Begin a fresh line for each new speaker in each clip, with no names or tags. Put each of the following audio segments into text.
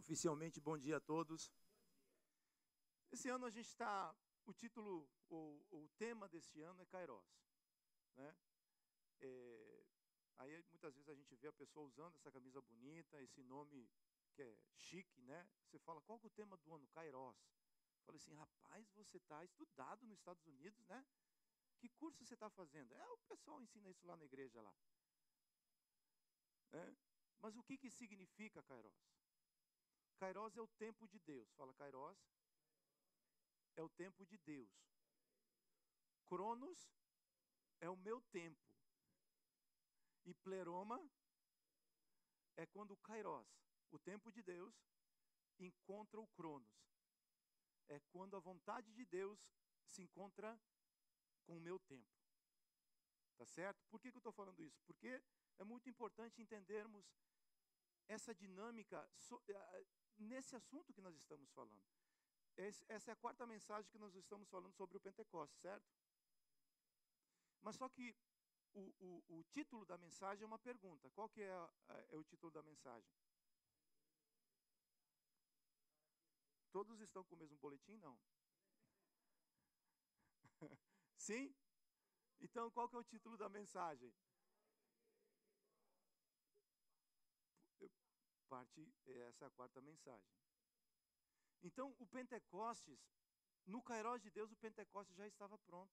Oficialmente, bom dia a todos. Esse ano a gente está, o título, o tema desse ano é Kairos, né? Aí muitas vezes a gente vê a pessoa usando essa camisa bonita, esse nome que é chique, né? Você fala, qual que é o tema do ano? Kairos. Fala assim, rapaz, você está estudado nos Estados Unidos, né? Que curso você está fazendo? O pessoal ensina isso lá na igreja lá. Mas o que significa Kairos? Kairos é o tempo de Deus. Fala, Kairos é o tempo de Deus. Cronos é o meu tempo. E pleroma é quando o Kairos, o tempo de Deus, encontra o Cronos. É quando a vontade de Deus se encontra com o meu tempo. Tá certo? Por que eu estou falando isso? Porque é muito importante entendermos essa dinâmica nesse assunto que nós estamos falando. Essa é a quarta mensagem que nós estamos falando sobre o Pentecostes, certo? Mas só que o título da mensagem é uma pergunta. Qual que é o título da mensagem? Todos estão com o mesmo boletim? Não. Sim? Então, qual que é o título da mensagem? Essa é a quarta mensagem. Então, o Pentecostes, no Kairos de Deus, o Pentecostes já estava pronto.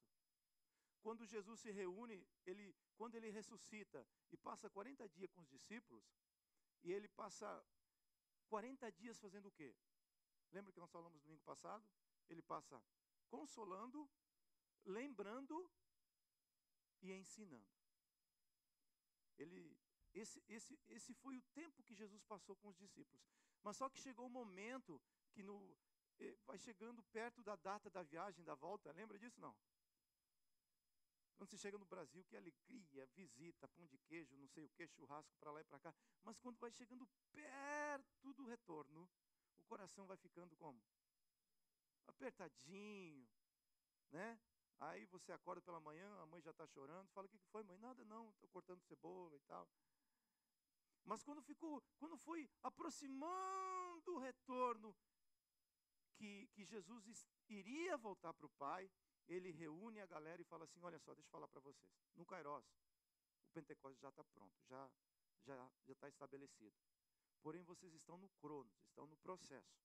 Quando Jesus se reúne, quando ele ressuscita e passa 40 dias com os discípulos, e ele passa 40 dias fazendo o quê? Lembra que nós falamos domingo passado? Ele passa consolando, lembrando e ensinando. Esse foi o tempo que Jesus passou com os discípulos. Mas só que chegou o momento que vai chegando perto da data da viagem, da volta. Lembra disso, não? Quando você chega no Brasil, que alegria, visita, pão de queijo, não sei o que, churrasco para lá e para cá. Mas quando vai chegando perto do retorno, o coração vai ficando como? Apertadinho, né? Aí você acorda pela manhã, a mãe já está chorando, fala, o que foi, mãe? Nada não, estou cortando cebola e tal. Mas quando foi aproximando o retorno, que Jesus iria voltar para o Pai, ele reúne a galera e fala assim, olha só, deixa eu falar para vocês. No Kairos, o Pentecostes já está pronto, já está estabelecido. Porém, vocês estão no Cronos, estão no processo.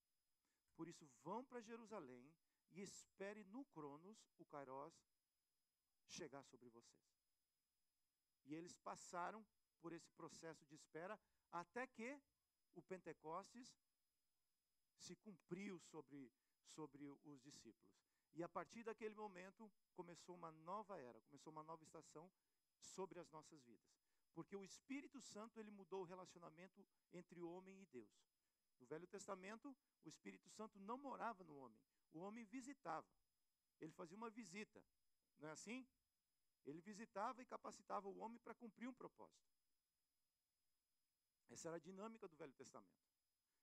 Por isso, vão para Jerusalém e espere no Cronos, o Kairos, chegar sobre vocês. E eles passaram por esse processo de espera até que o Pentecostes se cumpriu sobre os discípulos. E a partir daquele momento começou uma nova era, começou uma nova estação sobre as nossas vidas. Porque o Espírito Santo, ele mudou o relacionamento entre o homem e Deus. No Velho Testamento, o Espírito Santo não morava no homem. O homem visitava. Ele fazia uma visita. Não é assim? Ele visitava e capacitava o homem para cumprir um propósito. Essa era a dinâmica do Velho Testamento.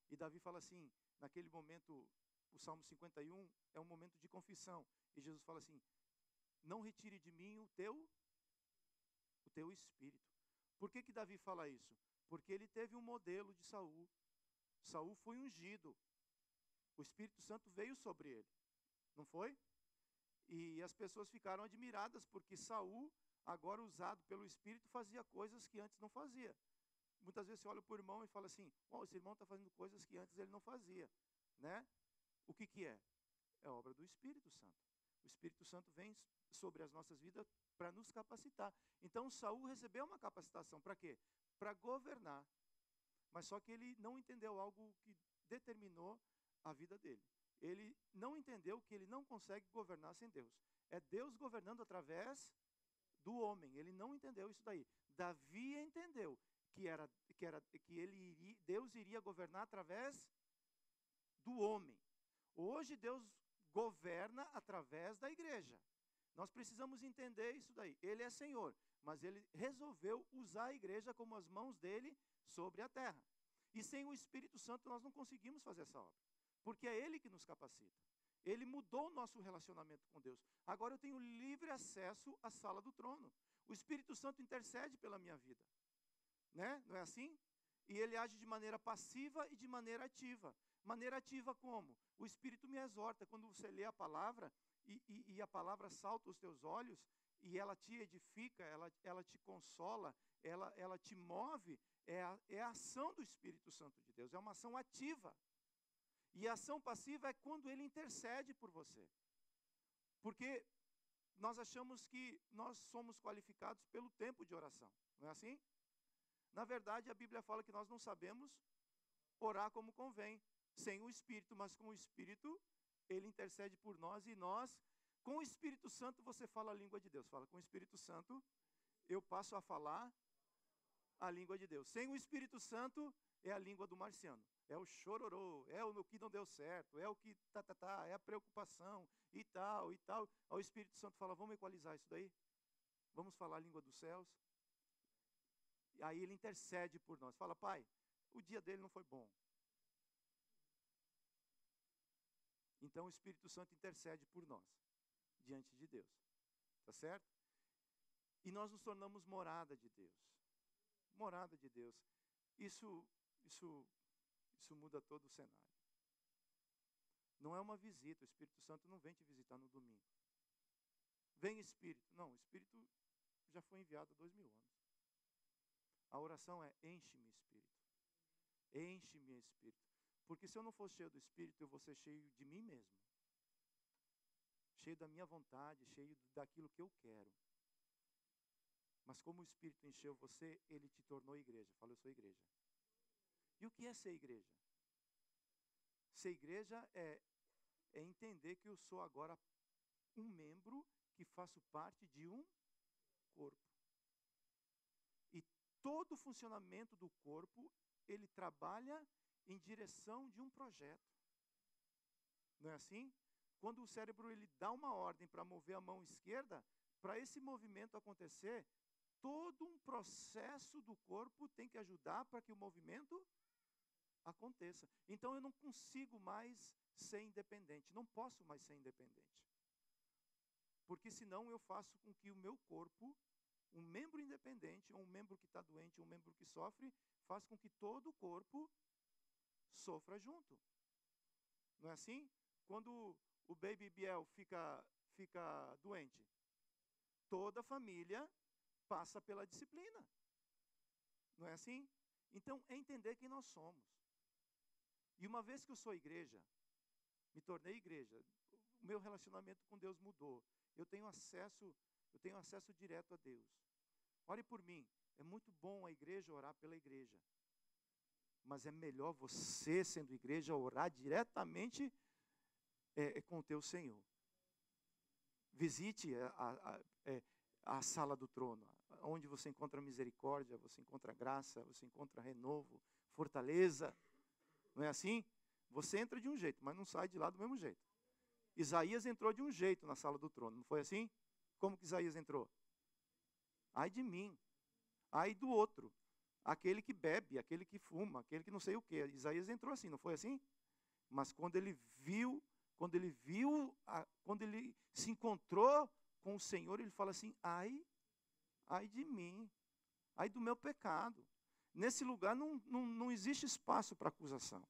E Davi fala assim, naquele momento, o Salmo 51 é um momento de confissão. E Jesus fala assim, não retire de mim o teu espírito. Por que Davi fala isso? Porque ele teve um modelo de Saul. Saul foi ungido. O Espírito Santo veio sobre ele. Não foi? E as pessoas ficaram admiradas porque Saul, agora usado pelo Espírito, fazia coisas que antes não fazia. Muitas vezes você olha para o irmão e fala assim, esse irmão está fazendo coisas que antes ele não fazia. Né? O que é? É obra do Espírito Santo. O Espírito Santo vem sobre as nossas vidas para nos capacitar. Então Saul recebeu uma capacitação para quê? Para governar. Mas só que ele não entendeu algo que determinou a vida dele. Ele não entendeu que ele não consegue governar sem Deus. É Deus governando através do homem. Ele não entendeu isso daí. Davi entendeu que Deus iria governar através do homem. Hoje Deus governa através da igreja. Nós precisamos entender isso daí. Ele é Senhor, mas ele resolveu usar a igreja como as mãos dele sobre a terra. E sem o Espírito Santo nós não conseguimos fazer essa obra. Porque é ele que nos capacita. Ele mudou o nosso relacionamento com Deus. Agora eu tenho livre acesso à sala do trono. O Espírito Santo intercede pela minha vida. Né? Não é assim? e ele age de maneira passiva e de maneira ativa. Maneira ativa como? O Espírito me exorta. Quando você lê a palavra, e a palavra salta aos teus olhos, e ela te edifica, ela te consola, ela te move, é a ação do Espírito Santo de Deus, é uma ação ativa. E a ação passiva é quando ele intercede por você. Porque nós achamos que nós somos qualificados pelo tempo de oração, não é assim? Na verdade, a Bíblia fala que nós não sabemos orar como convém, sem o Espírito, mas com o Espírito, ele intercede por nós, e nós, com o Espírito Santo, você fala a língua de Deus. Fala, com o Espírito Santo, eu passo a falar a língua de Deus. Sem o Espírito Santo, é a língua do marciano. É o chororô, é o que não deu certo, é o que é a preocupação, e tal, e tal. Aí o Espírito Santo fala, vamos equalizar isso daí? Vamos falar a língua dos céus? E aí ele intercede por nós. Fala, pai, o dia dele não foi bom. Então o Espírito Santo intercede por nós, diante de Deus. Tá certo? E nós nos tornamos morada de Deus. Morada de Deus. Isso muda todo o cenário. Não é uma visita, o Espírito Santo não vem te visitar no domingo. Vem Espírito. Não, o Espírito já foi enviado há 2000 anos. A oração é, enche-me Espírito. Enche-me Espírito. Porque se eu não for cheio do Espírito, eu vou ser cheio de mim mesmo. Cheio da minha vontade, cheio daquilo que eu quero. Mas como o Espírito encheu você, ele te tornou igreja. Fala, eu sou igreja. E o que é ser igreja? Ser igreja é entender que eu sou agora um membro que faço parte de um corpo. E todo o funcionamento do corpo, ele trabalha em direção de um projeto. Não é assim? Quando o cérebro ele dá uma ordem para mover a mão esquerda, para esse movimento acontecer, todo um processo do corpo tem que ajudar para que o movimento aconteça. Então eu não consigo mais ser independente, não posso mais ser independente. Porque senão eu faço com que o meu corpo, um membro independente, ou um membro que está doente, ou um membro que sofre, faz com que todo o corpo sofra junto. Não é assim? Quando o baby Biel fica doente, toda a família passa pela disciplina. Não é assim? Então, é entender quem nós somos. E uma vez que eu sou igreja, me tornei igreja, o meu relacionamento com Deus mudou. Eu tenho acesso direto a Deus. Ore por mim. É muito bom a igreja orar pela igreja. Mas é melhor você, sendo igreja, orar diretamente com o teu Senhor. Visite a sala do trono, onde você encontra misericórdia, você encontra graça, você encontra renovo, fortaleza. Não é assim? Você entra de um jeito, mas não sai de lá do mesmo jeito. Isaías entrou de um jeito na sala do trono, não foi assim? Como que Isaías entrou? Ai de mim, ai do outro, aquele que bebe, aquele que fuma, aquele que não sei o quê. Isaías entrou assim, não foi assim? Mas quando ele se encontrou com o Senhor, ele fala assim, ai de mim, ai do meu pecado. Nesse lugar não existe espaço para acusação.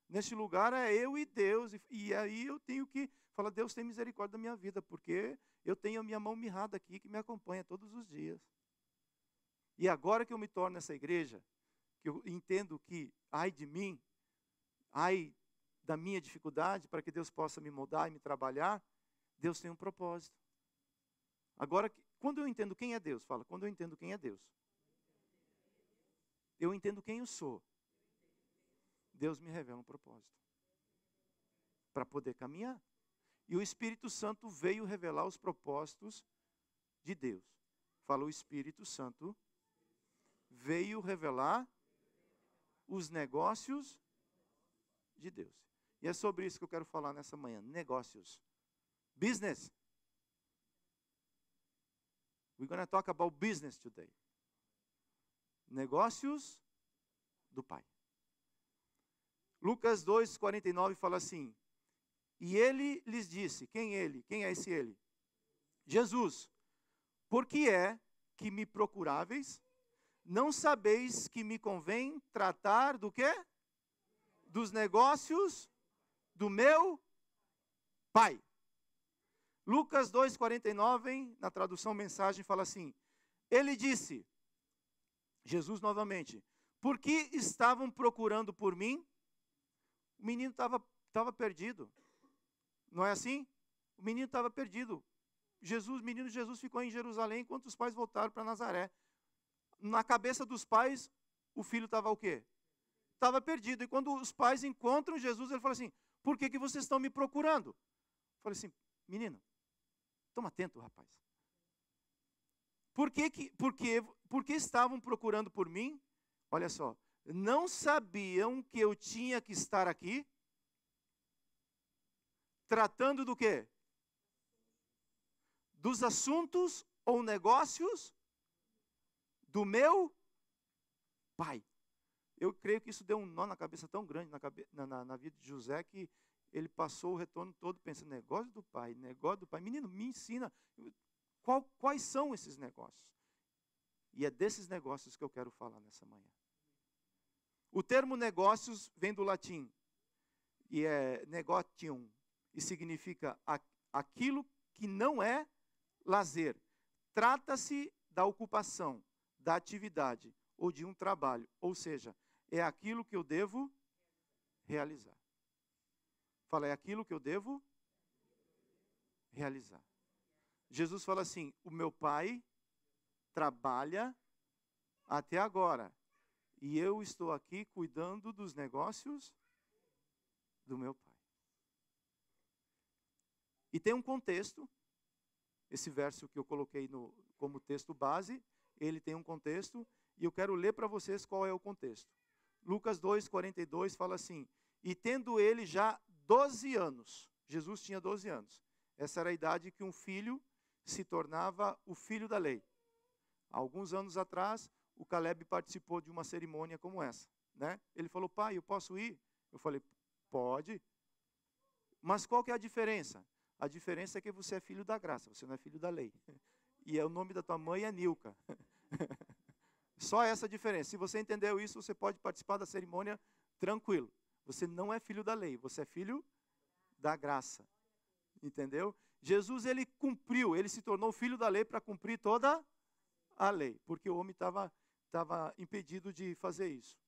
Nesse lugar é eu e Deus, e aí eu tenho que falar, Deus tem misericórdia da minha vida, porque eu tenho a minha mão mirrada aqui, que me acompanha todos os dias. E agora que eu me torno essa igreja, que eu entendo que, ai de mim, ai da minha dificuldade, para que Deus possa me moldar e me trabalhar, Deus tem um propósito. Agora, quando eu entendo quem é Deus, fala, quando eu entendo quem é Deus, eu entendo quem eu sou, Deus me revela um propósito para poder caminhar. E o Espírito Santo veio revelar os propósitos de Deus. Fala, o Espírito Santo veio revelar os negócios de Deus. E é sobre isso que eu quero falar nessa manhã. Negócios. Business. We're going to talk about business today. Negócios do Pai. Lucas 2:49 fala assim, e ele lhes disse, quem ele? Quem é esse ele? Jesus, por que é que me procuráveis? Não sabeis que me convém tratar do quê? Dos negócios do meu Pai. Lucas 2,49, na tradução mensagem, fala assim: ele disse, Jesus novamente, por que estavam procurando por mim? O menino estava perdido. Não é assim? O menino estava perdido. O menino Jesus ficou em Jerusalém enquanto os pais voltaram para Nazaré. Na cabeça dos pais, o filho estava o quê? Estava perdido. E quando os pais encontram Jesus, ele fala assim: por que vocês estão me procurando? Eu falei assim: menino, toma atento, rapaz. Por que estavam procurando por mim? Olha só, não sabiam que eu tinha que estar aqui? Tratando do quê? Dos assuntos ou negócios do meu Pai. Eu creio que isso deu um nó na cabeça tão grande na vida de José, que ele passou o retorno todo pensando: negócio do pai, negócio do pai. Menino, me ensina quais são esses negócios. E é desses negócios que eu quero falar nessa manhã. O termo negócios vem do latim, e é negotium, e significa aquilo que não é lazer. Trata-se da ocupação, da atividade ou de um trabalho, ou seja, é aquilo que eu devo realizar. Fala, é aquilo que eu devo realizar. Jesus fala assim: o meu Pai trabalha até agora, e eu estou aqui cuidando dos negócios do meu Pai. E tem um contexto, esse verso que eu coloquei como texto base, ele tem um contexto, e eu quero ler para vocês qual é o contexto. Lucas 2,42 fala assim: e tendo ele já 12 anos, Jesus tinha 12 anos, essa era a idade que um filho se tornava o filho da lei. Há alguns anos atrás, o Caleb participou de uma cerimônia como essa, né? Ele falou: pai, eu posso ir? Eu falei: pode. Mas qual que é a diferença? A diferença é que você é filho da graça, você não é filho da lei. E o nome da tua mãe é Nilka. Só essa diferença. Se você entendeu isso, você pode participar da cerimônia tranquilo. Você não é filho da lei, você é filho da graça. Entendeu? Jesus, ele cumpriu, ele se tornou filho da lei para cumprir toda a lei, porque o homem estava impedido de fazer isso.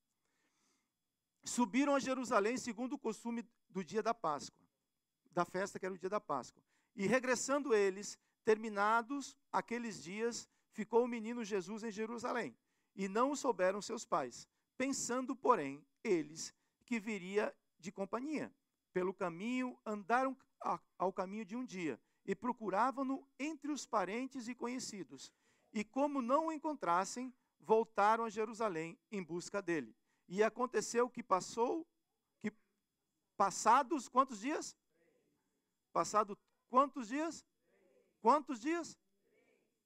Subiram a Jerusalém segundo o costume do dia da Páscoa, da festa que era o dia da Páscoa. E regressando eles, terminados aqueles dias, ficou o menino Jesus em Jerusalém. E não o souberam seus pais, pensando, porém, eles que viria de companhia. Pelo caminho, andaram ao caminho de um dia, e procuravam-no entre os parentes e conhecidos. E como não o encontrassem, voltaram a Jerusalém em busca dele. E aconteceu que passados quantos dias? Passado quantos dias? Quantos dias?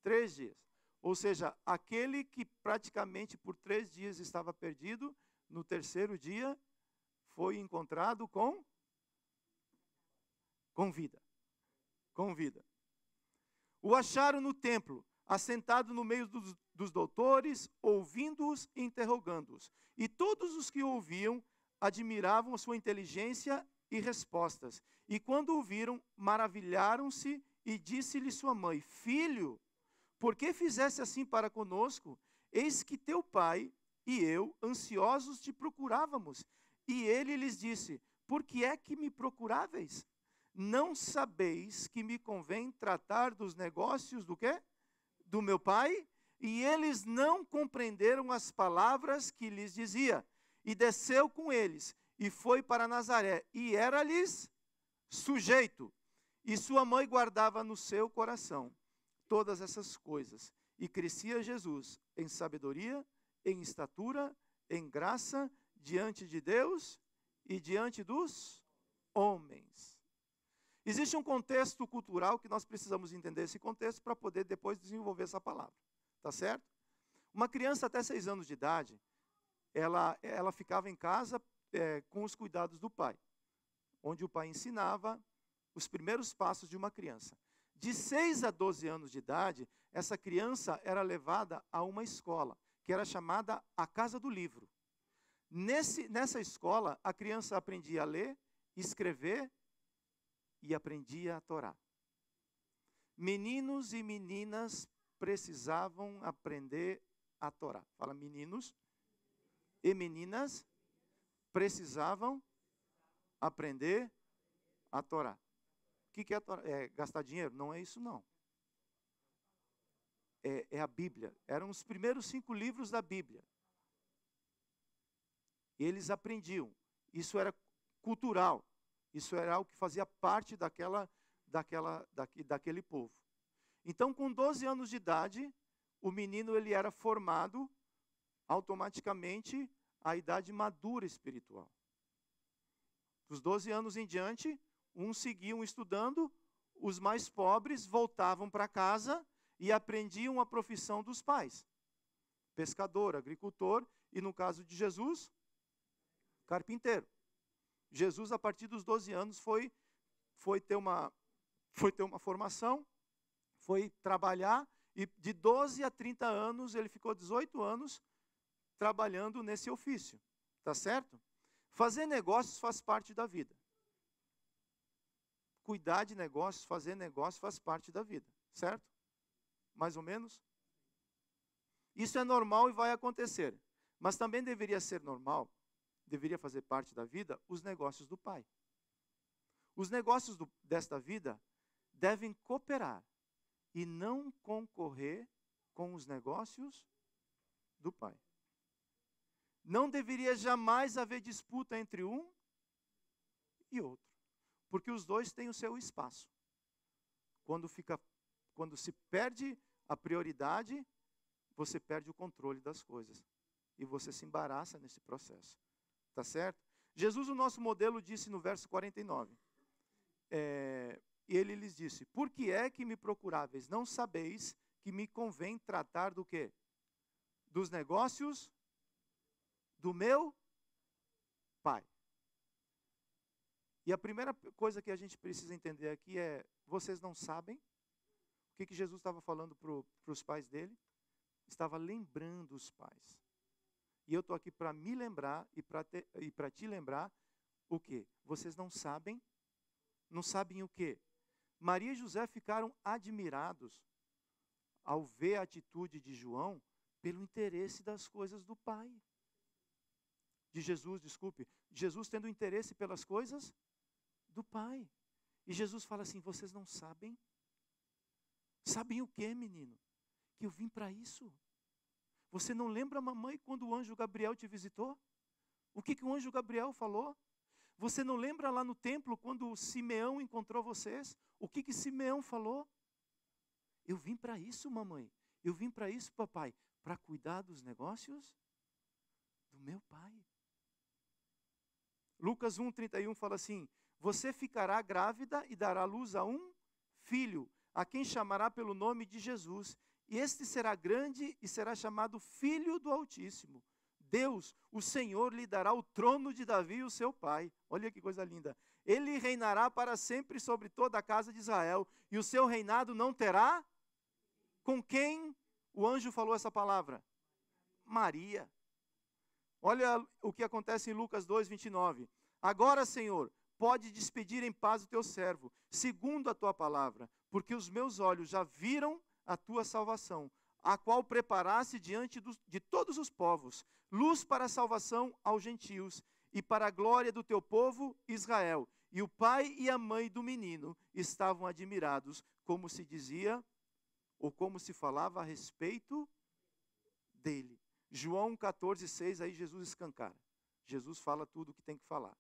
3 dias. Ou seja, aquele que praticamente por 3 dias estava perdido, no terceiro dia foi encontrado com vida. Com vida. O acharam no templo, assentado no meio dos doutores, ouvindo-os e interrogando-os. E todos os que o ouviam admiravam a sua inteligência e respostas. E quando o viram, maravilharam-se, e disse-lhe sua mãe: filho, por que fizeste assim para conosco? Eis que teu pai e eu, ansiosos, te procurávamos. E ele lhes disse: por que é que me procuráveis? Não sabeis que me convém tratar dos negócios do quê? Do meu pai? E eles não compreenderam as palavras que lhes dizia. E desceu com eles, e foi para Nazaré, e era-lhes sujeito. E sua mãe guardava no seu coração todas essas coisas. E crescia Jesus em sabedoria, em estatura, em graça, diante de Deus e diante dos homens. Existe um contexto cultural que nós precisamos entender esse contexto para poder depois desenvolver essa palavra. Tá certo? Uma criança até 6 anos de idade, ela ficava em casa com os cuidados do pai, onde o pai ensinava os primeiros passos de uma criança. De 6 a 12 anos de idade, essa criança era levada a uma escola, que era chamada a Casa do Livro. Nessa escola, a criança aprendia a ler, escrever e aprendia a Torá. Meninos e meninas precisavam aprender a Torá. Fala, meninos e meninas precisavam aprender a Torá. O que é a Torá? É gastar dinheiro? Não é isso, não. É a Bíblia. Eram os primeiros 5 livros da Bíblia. Eles aprendiam. Isso era cultural. Isso era algo que fazia parte daquele povo. Então, com 12 anos de idade, o menino ele era formado automaticamente à idade madura espiritual. Dos 12 anos em diante, uns seguiam estudando, os mais pobres voltavam para casa e aprendiam a profissão dos pais. Pescador, agricultor e, no caso de Jesus, carpinteiro. Jesus, a partir dos 12 anos, foi ter uma formação, foi trabalhar, e de 12 a 30 anos, ele ficou 18 anos trabalhando nesse ofício. Tá certo? Fazer negócios faz parte da vida. Cuidar de negócios, fazer negócios faz parte da vida. Certo? Mais ou menos? Isso é normal e vai acontecer. Mas também deveria ser normal, deveria fazer parte da vida, os negócios do Pai. Os negócios desta vida devem cooperar e não concorrer com os negócios do Pai. Não deveria jamais haver disputa entre um e outro, porque os dois têm o seu espaço. Quando se perde a prioridade, você perde o controle das coisas e você se embaraça nesse processo. Tá certo? Jesus, o nosso modelo, disse no verso 49. Ele lhes disse: por que é que me procuráveis? Não sabeis que me convém tratar do quê? Dos negócios do meu Pai. E a primeira coisa que a gente precisa entender aqui é: vocês não sabem? O que Jesus estava falando para os pais dele? Estava lembrando os pais. E eu estou aqui para me lembrar e para te lembrar o quê? Vocês não sabem? Não sabem o quê? Maria e José ficaram admirados ao ver a atitude de João pelo interesse das coisas do Pai. De Jesus, desculpe. Jesus tendo interesse pelas coisas do Pai. E Jesus fala assim: vocês não sabem? Sabem o quê, menino? Que eu vim para isso. Você não lembra, mamãe, quando o anjo Gabriel te visitou? O que o anjo Gabriel falou? Você não lembra lá no templo, quando Simeão encontrou vocês? O que Simeão falou? Eu vim para isso, mamãe. Eu vim para isso, papai. Para cuidar dos negócios do meu Pai. Lucas 1:31 fala assim: você ficará grávida e dará luz a um filho, a quem chamará pelo nome de Jesus. E este será grande e será chamado Filho do Altíssimo. Deus, o Senhor, lhe dará o trono de Davi, o seu pai. Olha que coisa linda. Ele reinará para sempre sobre toda a casa de Israel. E o seu reinado não terá... Com quem o anjo falou essa palavra? Maria. Olha o que acontece em Lucas 2:29. Agora, Senhor, pode despedir em paz o teu servo, segundo a tua palavra, porque os meus olhos já viram a tua salvação, a qual preparaste diante de todos os povos, luz para a salvação aos gentios e para a glória do teu povo Israel. E o pai e a mãe do menino estavam admirados, como se dizia, ou como se falava a respeito dele. João 14:6, aí Jesus escancara. Jesus fala tudo o que tem que falar.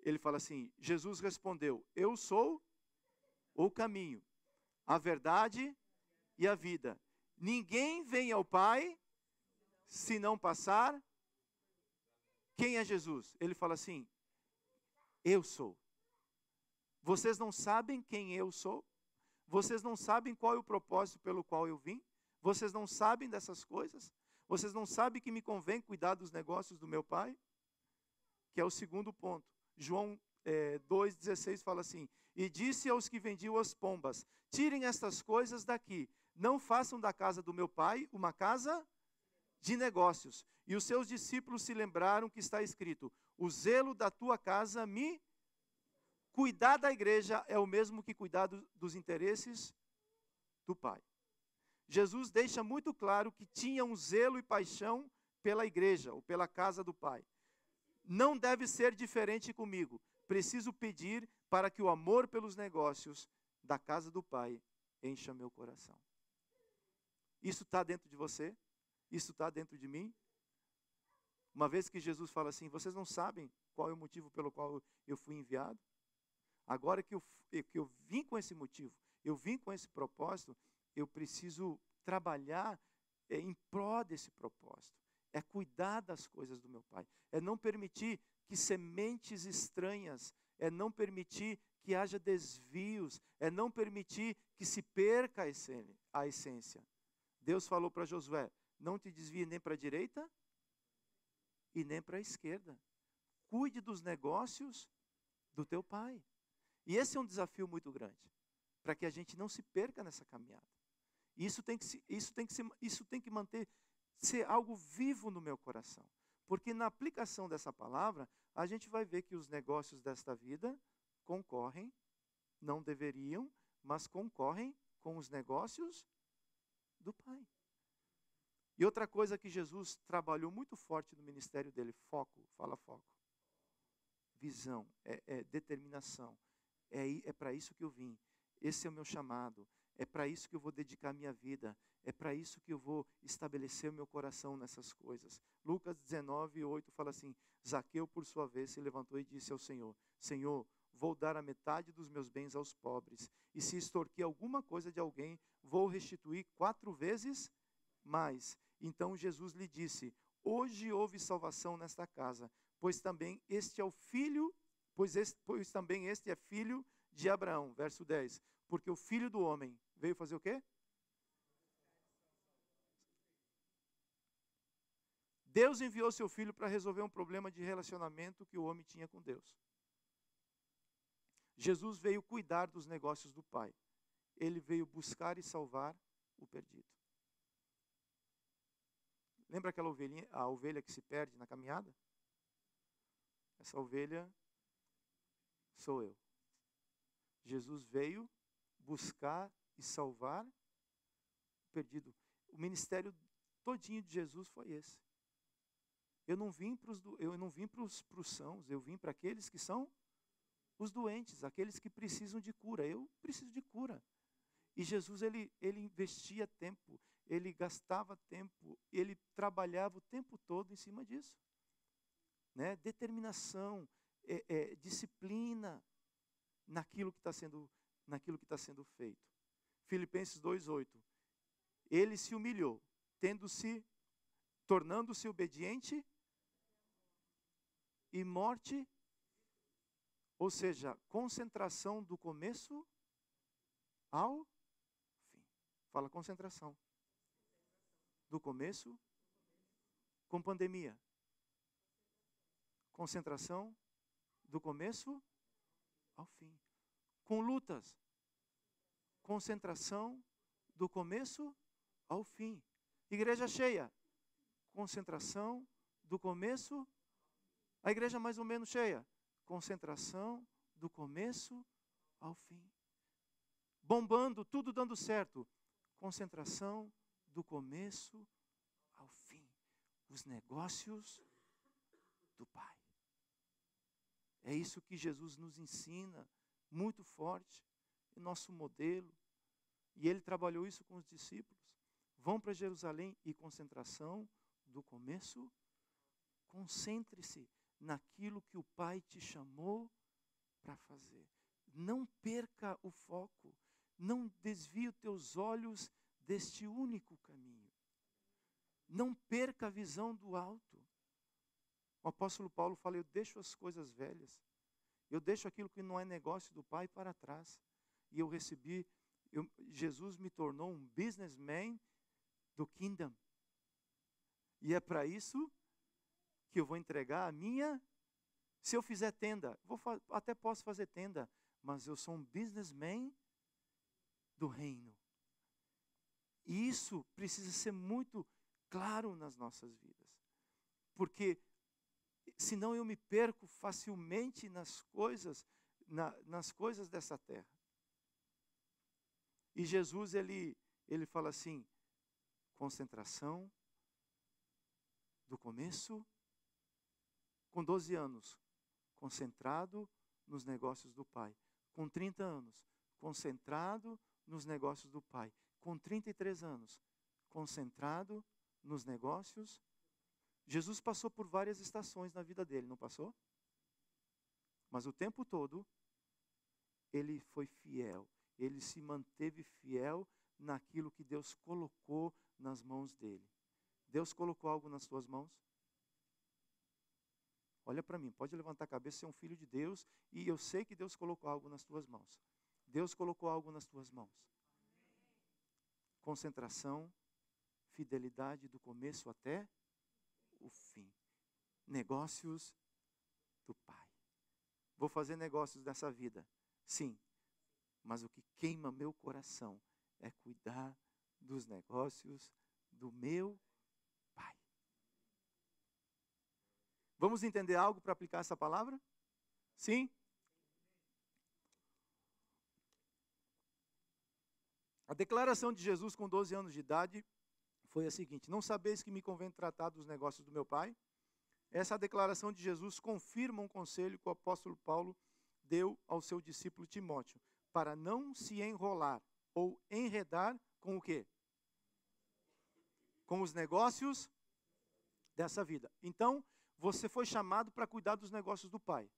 Ele fala assim: Jesus respondeu: eu sou o caminho, a verdade e a vida. Ninguém vem ao Pai se não passar. Quem é Jesus? Ele fala assim: eu sou. Vocês não sabem quem eu sou? Vocês não sabem qual é o propósito pelo qual eu vim? Vocês não sabem dessas coisas? Vocês não sabem que me convém cuidar dos negócios do meu Pai? Que é o segundo ponto. João 2,16 fala assim: e disse aos que vendiam as pombas: tirem estas coisas daqui, não façam da casa do meu Pai uma casa de negócios. E os seus discípulos se lembraram que está escrito: o zelo da tua casa me... Cuidar da igreja é o mesmo que cuidar dos interesses do Pai. Jesus deixa muito claro que tinha um zelo e paixão pela igreja, ou pela casa do Pai. Não deve ser diferente comigo. Preciso pedir para que o amor pelos negócios da casa do Pai encha meu coração. Isso está dentro de você? Isso está dentro de mim? Uma vez que Jesus fala assim: vocês não sabem qual é o motivo pelo qual eu fui enviado? Agora que eu vim com esse motivo, eu vim com esse propósito, eu preciso trabalhar em prol desse propósito. É cuidar das coisas do meu Pai. É não permitir que sementes estranhas, é não permitir que haja desvios, é não permitir que se perca a essência. Deus falou para Josué: não te desvie nem para a direita e nem para a esquerda. Cuide dos negócios do teu Pai. E esse é um desafio muito grande, para que a gente não se perca nessa caminhada. E isso tem que ser algo vivo no meu coração. Porque na aplicação dessa palavra, a gente vai ver que os negócios desta vida concorrem, não deveriam, mas concorrem com os negócios do Pai. E outra coisa que Jesus trabalhou muito forte no ministério dele: foco, fala foco. Visão, determinação. É para isso que eu vim. Esse é o meu chamado. É para isso que eu vou dedicar minha vida. É para isso que eu vou estabelecer o meu coração nessas coisas. Lucas 19:8 fala assim: Zaqueu, por sua vez, se levantou e disse ao Senhor: Senhor, vou dar a metade dos meus bens aos pobres. E se extorquir alguma coisa de alguém, vou restituir 4 vezes mais. Então Jesus lhe disse: hoje houve salvação nesta casa, pois também este é filho de Abraão. Verso 10. Porque o Filho do Homem veio fazer o quê? Deus enviou seu Filho para resolver um problema de relacionamento que o homem tinha com Deus. Jesus veio cuidar dos negócios do Pai. Ele veio buscar e salvar o perdido. Lembra aquela a ovelha que se perde na caminhada? Essa ovelha sou eu. Jesus veio buscar e salvar o perdido. O ministério todinho de Jesus foi esse. Eu não vim para os sãos, eu vim para aqueles que são os doentes, aqueles que precisam de cura. Eu preciso de cura. E Jesus, ele investia tempo, ele gastava tempo, ele trabalhava o tempo todo em cima disso. Né? Determinação, disciplina naquilo que está sendo feito. Filipenses 2:8. Ele se humilhou, tornando-se obediente e morte, ou seja, concentração do começo ao fim. Fala concentração. Do começo, com pandemia. Concentração do começo ao fim. Com lutas. Concentração do começo ao fim. Igreja cheia. Concentração do começo. A igreja mais ou menos cheia. Concentração do começo ao fim. Bombando, tudo dando certo. Concentração do começo ao fim. Os negócios do Pai. É isso que Jesus nos ensina, muito forte, é nosso modelo. E ele trabalhou isso com os discípulos. Vão para Jerusalém e concentração do começo. Concentre-se naquilo que o Pai te chamou para fazer. Não perca o foco. Não desvie os teus olhos deste único caminho. Não perca a visão do alto. O apóstolo Paulo fala: eu deixo as coisas velhas. Eu deixo aquilo que não é negócio do Pai para trás. E Jesus me tornou um businessman do kingdom. E é para isso que eu vou entregar a minha... Se eu fizer tenda, até posso fazer tenda, mas eu sou um businessman do reino. E isso precisa ser muito claro nas nossas vidas. Porque senão eu me perco facilmente nas coisas dessa terra. E Jesus, ele fala assim, concentração do começo, com 12 anos, concentrado nos negócios do Pai. Com 30 anos, concentrado nos negócios do Pai. Com 33 anos, concentrado nos negócios. Jesus passou por várias estações na vida dele, não passou? Mas o tempo todo, ele foi fiel. Ele se manteve fiel naquilo que Deus colocou nas mãos dele. Deus colocou algo nas suas mãos? Olha para mim, pode levantar a cabeça, você é um filho de Deus, e eu sei que Deus colocou algo nas tuas mãos. Deus colocou algo nas tuas mãos. Concentração, fidelidade do começo até o fim. Negócios do Pai. Vou fazer negócios dessa vida, sim. Mas o que queima meu coração é cuidar dos negócios do meu Pai. Vamos entender algo para aplicar essa palavra? Sim? A declaração de Jesus com 12 anos de idade foi a seguinte: não sabeis que me convém tratar dos negócios do meu Pai? Essa declaração de Jesus confirma um conselho que o apóstolo Paulo deu ao seu discípulo Timóteo, para não se enrolar ou enredar com o quê? Com os negócios dessa vida. Então, você foi chamado para cuidar dos negócios do Pai.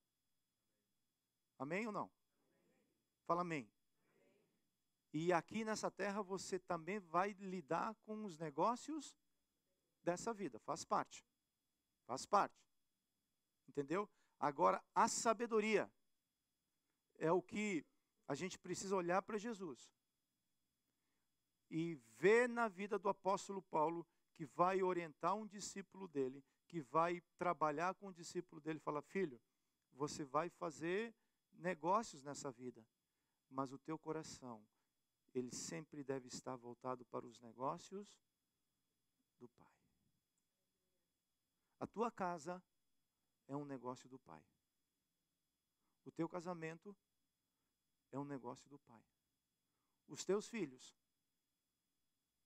Amém ou não? Fala amém. E aqui nessa terra você também vai lidar com os negócios dessa vida. Faz parte. Faz parte. Entendeu? Agora, a sabedoria é o que a gente precisa olhar para Jesus e ver na vida do apóstolo Paulo, que vai orientar um discípulo dele, que vai trabalhar com o discípulo dele, fala: filho, você vai fazer negócios nessa vida, mas o teu coração, ele sempre deve estar voltado para os negócios do Pai. A tua casa é um negócio do Pai. O teu casamento é um negócio do Pai. Os teus filhos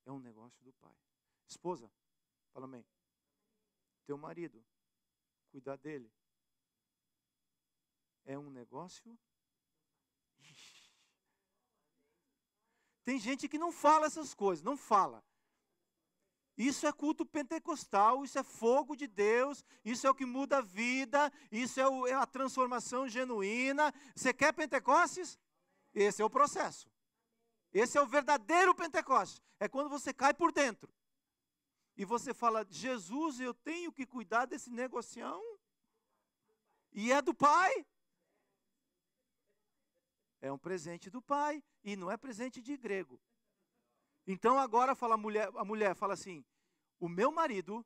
é um negócio do Pai. Esposa, fala amém. Teu marido, cuidar dele, é um negócio. Tem gente que não fala essas coisas, não fala. Isso é culto pentecostal, isso é fogo de Deus, isso é o que muda a vida, isso é a transformação genuína. Você quer Pentecostes? Esse é o processo. Esse é o verdadeiro Pentecostes. É quando você cai por dentro. E você fala: Jesus, eu tenho que cuidar desse negocião? E é do Pai? É um presente do Pai, e não é presente de grego. Então agora fala a mulher fala assim: o meu marido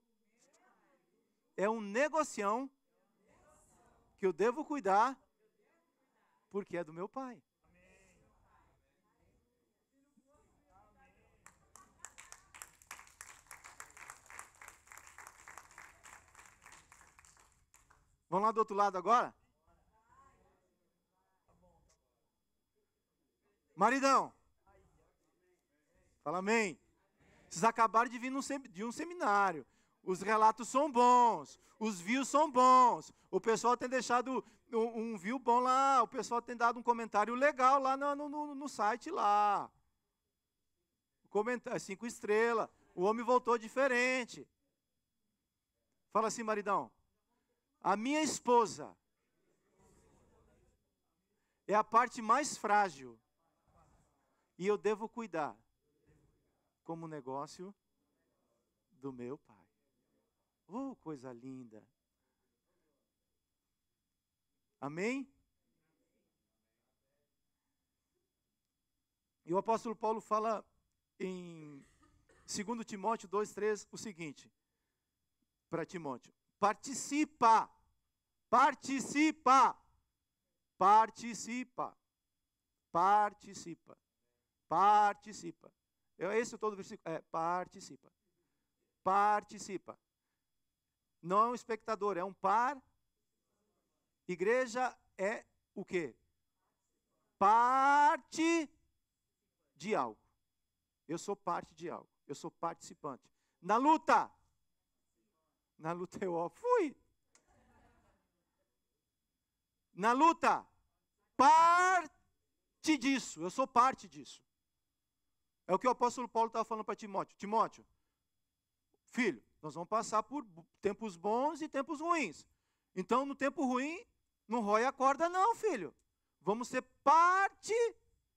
é um negocião que eu devo cuidar, porque é do meu Pai. Vamos lá do outro lado agora? Maridão. Fala amém. Vocês acabaram de vir de um seminário. Os relatos são bons. Os views são bons. O pessoal tem deixado um view bom lá. O pessoal tem dado um comentário legal lá no site lá. 5 estrelas. O homem voltou diferente. Fala assim, maridão. A minha esposa é a parte mais frágil. E eu devo cuidar como negócio do meu Pai. Oh, coisa linda. Amém? E o apóstolo Paulo fala em 2 Timóteo 2,3 o seguinte, para Timóteo: participa, participa, participa, participa, participa. Esse é todo o versículo, participa. participa. Não é um espectador, é um par. Igreja é o quê? Parte de algo. Eu sou parte de algo. Eu sou participante. Na luta eu fui. Na luta, parte disso. Eu sou parte disso. É o que o apóstolo Paulo estava falando para Timóteo. Timóteo, filho, nós vamos passar por tempos bons e tempos ruins. Então, no tempo ruim, não rói a corda não, filho. Vamos ser parte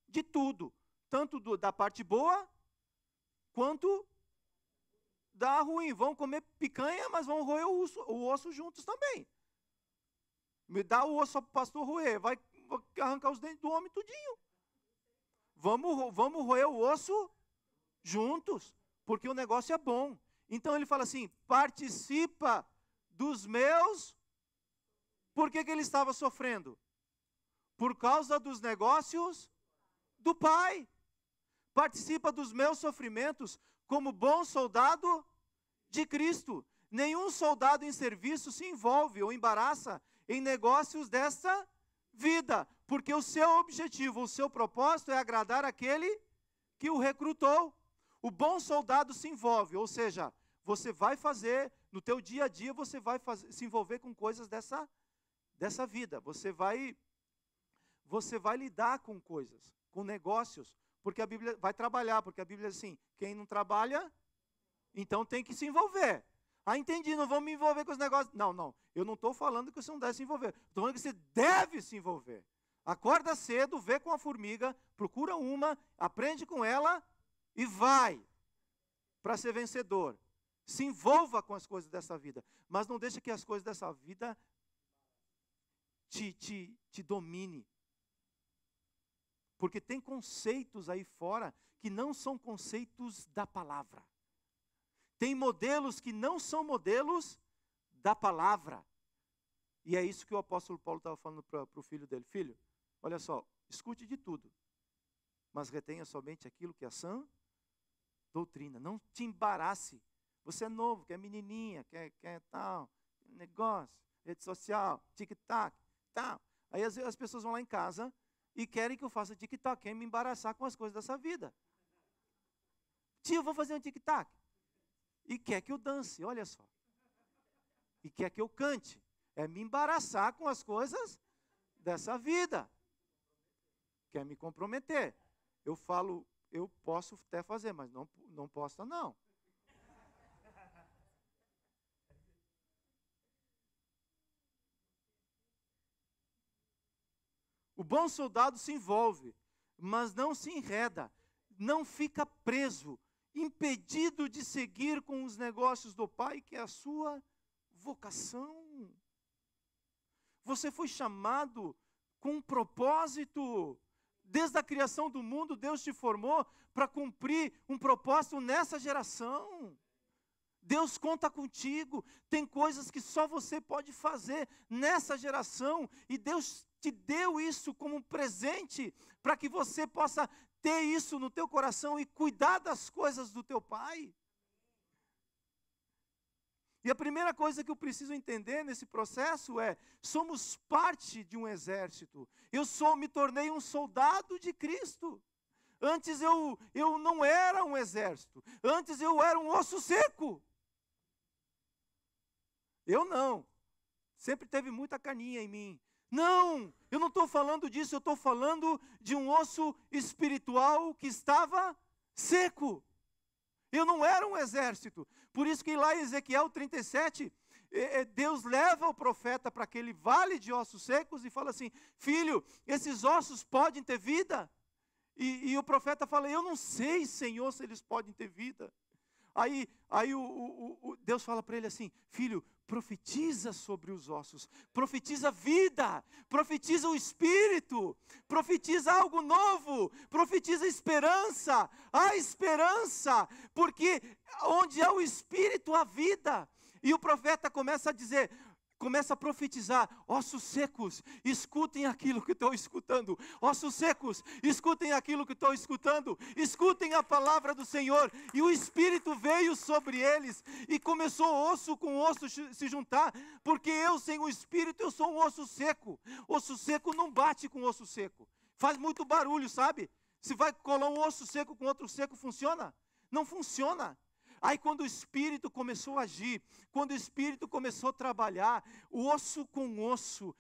de tudo. Tanto da parte boa, quanto da ruim. Vão comer picanha, mas vão roer o osso juntos também. Me dá o osso para o pastor roer. Vai arrancar os dentes do homem tudinho. Vamos roer o osso juntos, porque o negócio é bom. Então ele fala assim, participa dos meus. Por que ele estava sofrendo? Por causa dos negócios do Pai. Participa dos meus sofrimentos como bom soldado de Cristo. Nenhum soldado em serviço se envolve ou embaraça em negócios desta vida, porque o seu objetivo, o seu propósito é agradar aquele que o recrutou. O bom soldado se envolve, ou seja, você vai fazer, no teu dia a dia, você vai se envolver com coisas dessa vida. Você vai lidar com coisas, com negócios, porque a Bíblia vai trabalhar, porque a Bíblia diz assim, quem não trabalha, então tem que se envolver. Ah, entendi, não vou me envolver com os negócios. Não, eu não estou falando que você não deve se envolver. Estou falando que você deve se envolver. Acorda cedo, vê com a formiga, procura uma, aprende com ela e vai para ser vencedor. Se envolva com as coisas dessa vida, mas não deixe que as coisas dessa vida te domine. Porque tem conceitos aí fora que não são conceitos da palavra. Tem modelos que não são modelos da palavra. E é isso que o apóstolo Paulo estava falando para o filho dele. Filho, olha só, escute de tudo, mas retenha somente aquilo que é sã doutrina. Não te embarace. Você é novo, quer menininha, quer tal, negócio, rede social, tic-tac, tal. Aí as pessoas vão lá em casa e querem que eu faça tic-tac, querem me embaraçar com as coisas dessa vida. Tio, eu vou fazer um tic-tac. E quer que eu dance, olha só. E quer que eu cante. É me embaraçar com as coisas dessa vida. Quer me comprometer. Eu falo, eu posso até fazer, mas não posta não. O bom soldado se envolve, mas não se enreda, não fica preso, impedido de seguir com os negócios do Pai, que é a sua vocação. Você foi chamado com um propósito. Desde a criação do mundo, Deus te formou para cumprir um propósito nessa geração. Deus conta contigo. Tem coisas que só você pode fazer nessa geração. E Deus te deu isso como um presente para que você possa ter isso no teu coração e cuidar das coisas do teu Pai. E a primeira coisa que eu preciso entender nesse processo é, somos parte de um exército. Me tornei um soldado de Cristo. Antes eu não era um exército. Antes eu era um osso seco. Eu não. Sempre teve muita carninha em mim. Não, eu não estou falando disso, eu estou falando de um osso espiritual que estava seco. Eu não era um exército. Por isso que lá em Ezequiel 37, Deus leva o profeta para aquele vale de ossos secos e fala assim, filho, esses ossos podem ter vida? E o profeta fala, eu não sei, Senhor, se eles podem ter vida. Aí Deus fala para ele assim, filho, profetiza sobre os ossos, profetiza vida, profetiza o Espírito, profetiza algo novo, profetiza esperança, a esperança, porque onde é o Espírito, há vida. E o profeta começa a dizer, Começa a profetizar: ossos secos, escutem aquilo que estou escutando. Ossos secos, escutem aquilo que estou escutando. Escutem a palavra do Senhor. E o Espírito veio sobre eles e começou osso com osso se juntar, porque eu sem o Espírito eu sou um osso seco. Osso seco não bate com osso seco. Faz muito barulho, sabe? Se vai colar um osso seco com outro seco, funciona? Não funciona. Aí quando o Espírito começou a agir, quando o Espírito começou a trabalhar, o osso com osso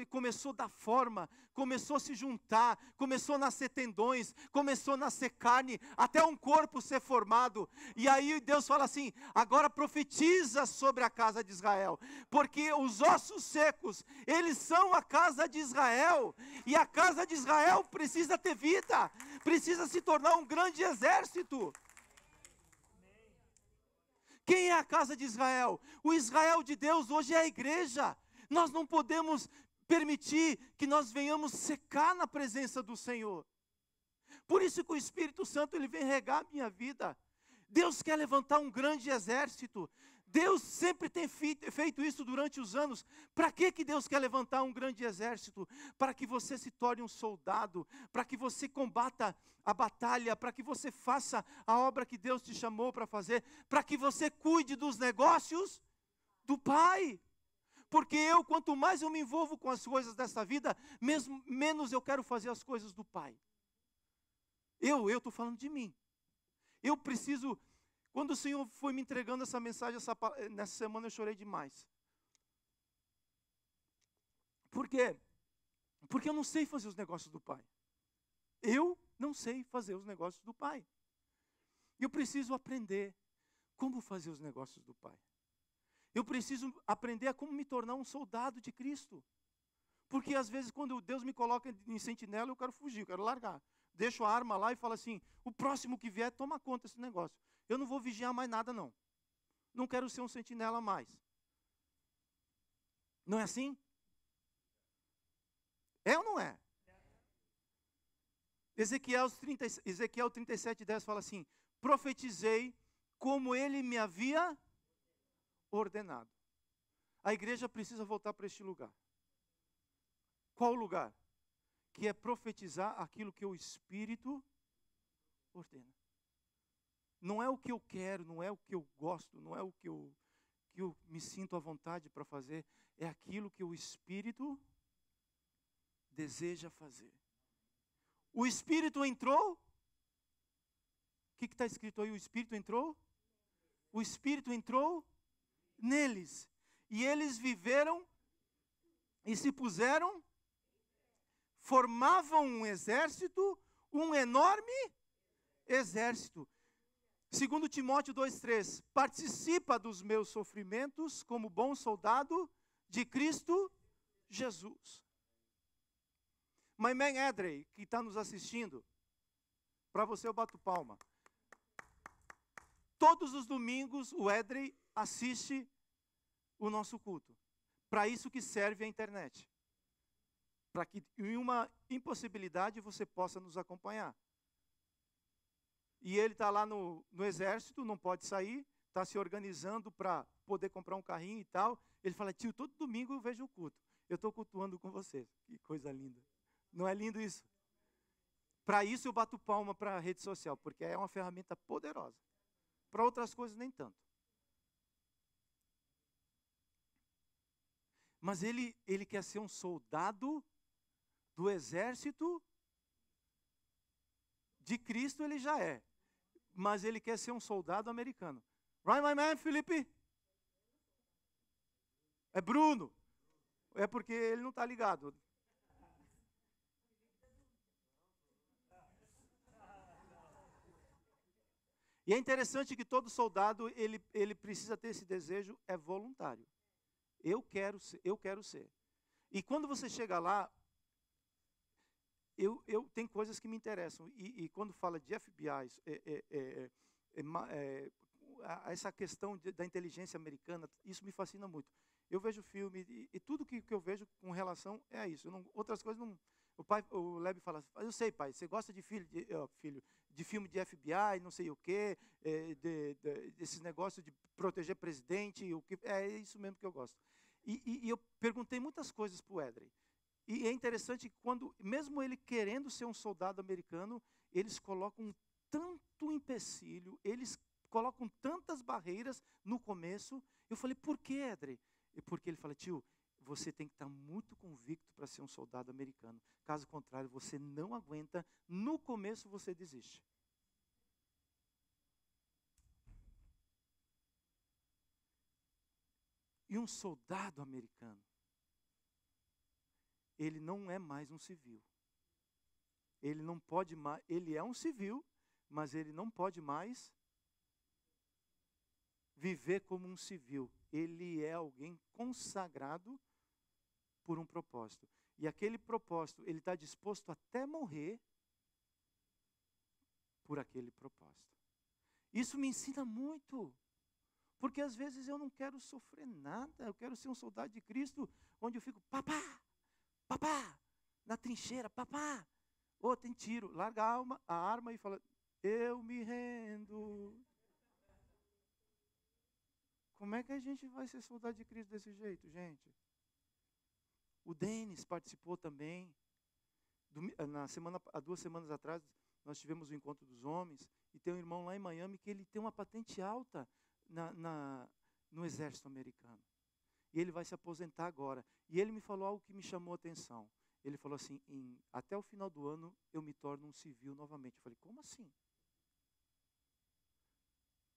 começou a dar forma, começou a se juntar, começou a nascer tendões, começou a nascer carne, até um corpo ser formado. E aí Deus fala assim: agora profetiza sobre a casa de Israel, porque os ossos secos, eles são a casa de Israel, e a casa de Israel precisa ter vida, precisa se tornar um grande exército. Quem é a casa de Israel? O Israel de Deus hoje é a igreja. Nós não podemos permitir que nós venhamos secar na presença do Senhor. Por isso que o Espírito Santo ele vem regar a minha vida. Deus quer levantar um grande exército. Deus sempre tem feito isso durante os anos. Para que Deus quer levantar um grande exército? Para que você se torne um soldado, para que você combata a batalha, para que você faça a obra que Deus te chamou para fazer, para que você cuide dos negócios do Pai. Porque quanto mais eu me envolvo com as coisas dessa vida, menos eu quero fazer as coisas do Pai. Eu estou falando de mim. Eu preciso... Quando o Senhor foi me entregando essa mensagem, nessa semana eu chorei demais. Por quê? Porque eu não sei fazer os negócios do Pai. Eu não sei fazer os negócios do Pai. Eu preciso aprender como fazer os negócios do Pai. Eu preciso aprender a como me tornar um soldado de Cristo. Porque às vezes quando Deus me coloca em sentinela, eu quero fugir, eu quero largar. Deixo a arma lá e falo assim: o próximo que vier, toma conta desse negócio. Eu não vou vigiar mais nada, não. Não quero ser um sentinela mais. Não é assim? É ou não é? Ezequiel 37:10 fala assim: profetizei como ele me havia ordenado. A igreja precisa voltar para este lugar. Qual lugar? Que é profetizar aquilo que o Espírito ordena. Não é o que eu quero, não é o que eu gosto, não é o que eu me sinto à vontade para fazer. É aquilo que o Espírito deseja fazer. O Espírito entrou? O que está escrito aí? O Espírito entrou? O Espírito entrou neles. E eles viveram e se puseram, formavam um exército, um enorme exército. 2 Timóteo 2,3, participa dos meus sofrimentos como bom soldado de Cristo Jesus. My man Edrey, que está nos assistindo, para você eu bato palma. Todos os domingos o Edrey assiste o nosso culto. Para isso que serve a internet. Para que em uma impossibilidade você possa nos acompanhar. E ele está lá no exército, não pode sair, está se organizando para poder comprar um carrinho e tal. Ele fala: tio, todo domingo eu vejo o culto. Eu estou cultuando com você. Que coisa linda. Não é lindo isso? Para isso eu bato palma para a rede social, porque é uma ferramenta poderosa. Para outras coisas nem tanto. Mas ele quer ser um soldado do exército de Cristo, ele já é. Mas ele quer ser um soldado americano. Right, my man, Felipe? É Bruno. É porque ele não está ligado. E é interessante que todo soldado, ele precisa ter esse desejo, é voluntário. Eu quero ser. E quando você chega lá, tem coisas que me interessam. E quando fala de FBI, essa questão da inteligência americana, isso me fascina muito. Eu vejo filme e tudo que eu vejo com relação a isso. Outras coisas não... O Leb fala: eu sei, pai, você gosta de filme de FBI, não sei o quê, desses negócios de proteger presidente, é isso mesmo que eu gosto. E eu perguntei muitas coisas para o Edrey. E é interessante que quando, mesmo ele querendo ser um soldado americano, eles colocam tanto empecilho, eles colocam tantas barreiras no começo. Eu falei, por que, Edrey? Porque ele fala, tio, você tem que estar muito convicto para ser um soldado americano. Caso contrário, você não aguenta. No começo, você desiste. E um soldado americano, ele não é mais um civil. Ele não pode mais, ele é um civil, mas ele não pode mais viver como um civil. Ele é alguém consagrado por um propósito. E aquele propósito, ele está disposto até morrer por aquele propósito. Isso me ensina muito. Porque às vezes eu não quero sofrer nada. Eu quero ser um soldado de Cristo, onde eu fico, papá, papá, na trincheira, papá. Ô, tem tiro. Larga a arma e fala, eu me rendo. Como é que a gente vai ser soldado de Cristo desse jeito, gente? O Denis participou também. Há 2 semanas atrás, nós tivemos o encontro dos homens, e tem um irmão lá em Miami que ele tem uma patente alta no exército americano. E ele vai se aposentar agora. E ele me falou algo que me chamou a atenção. Ele falou assim, até o final do ano eu me torno um civil novamente. Eu falei, como assim?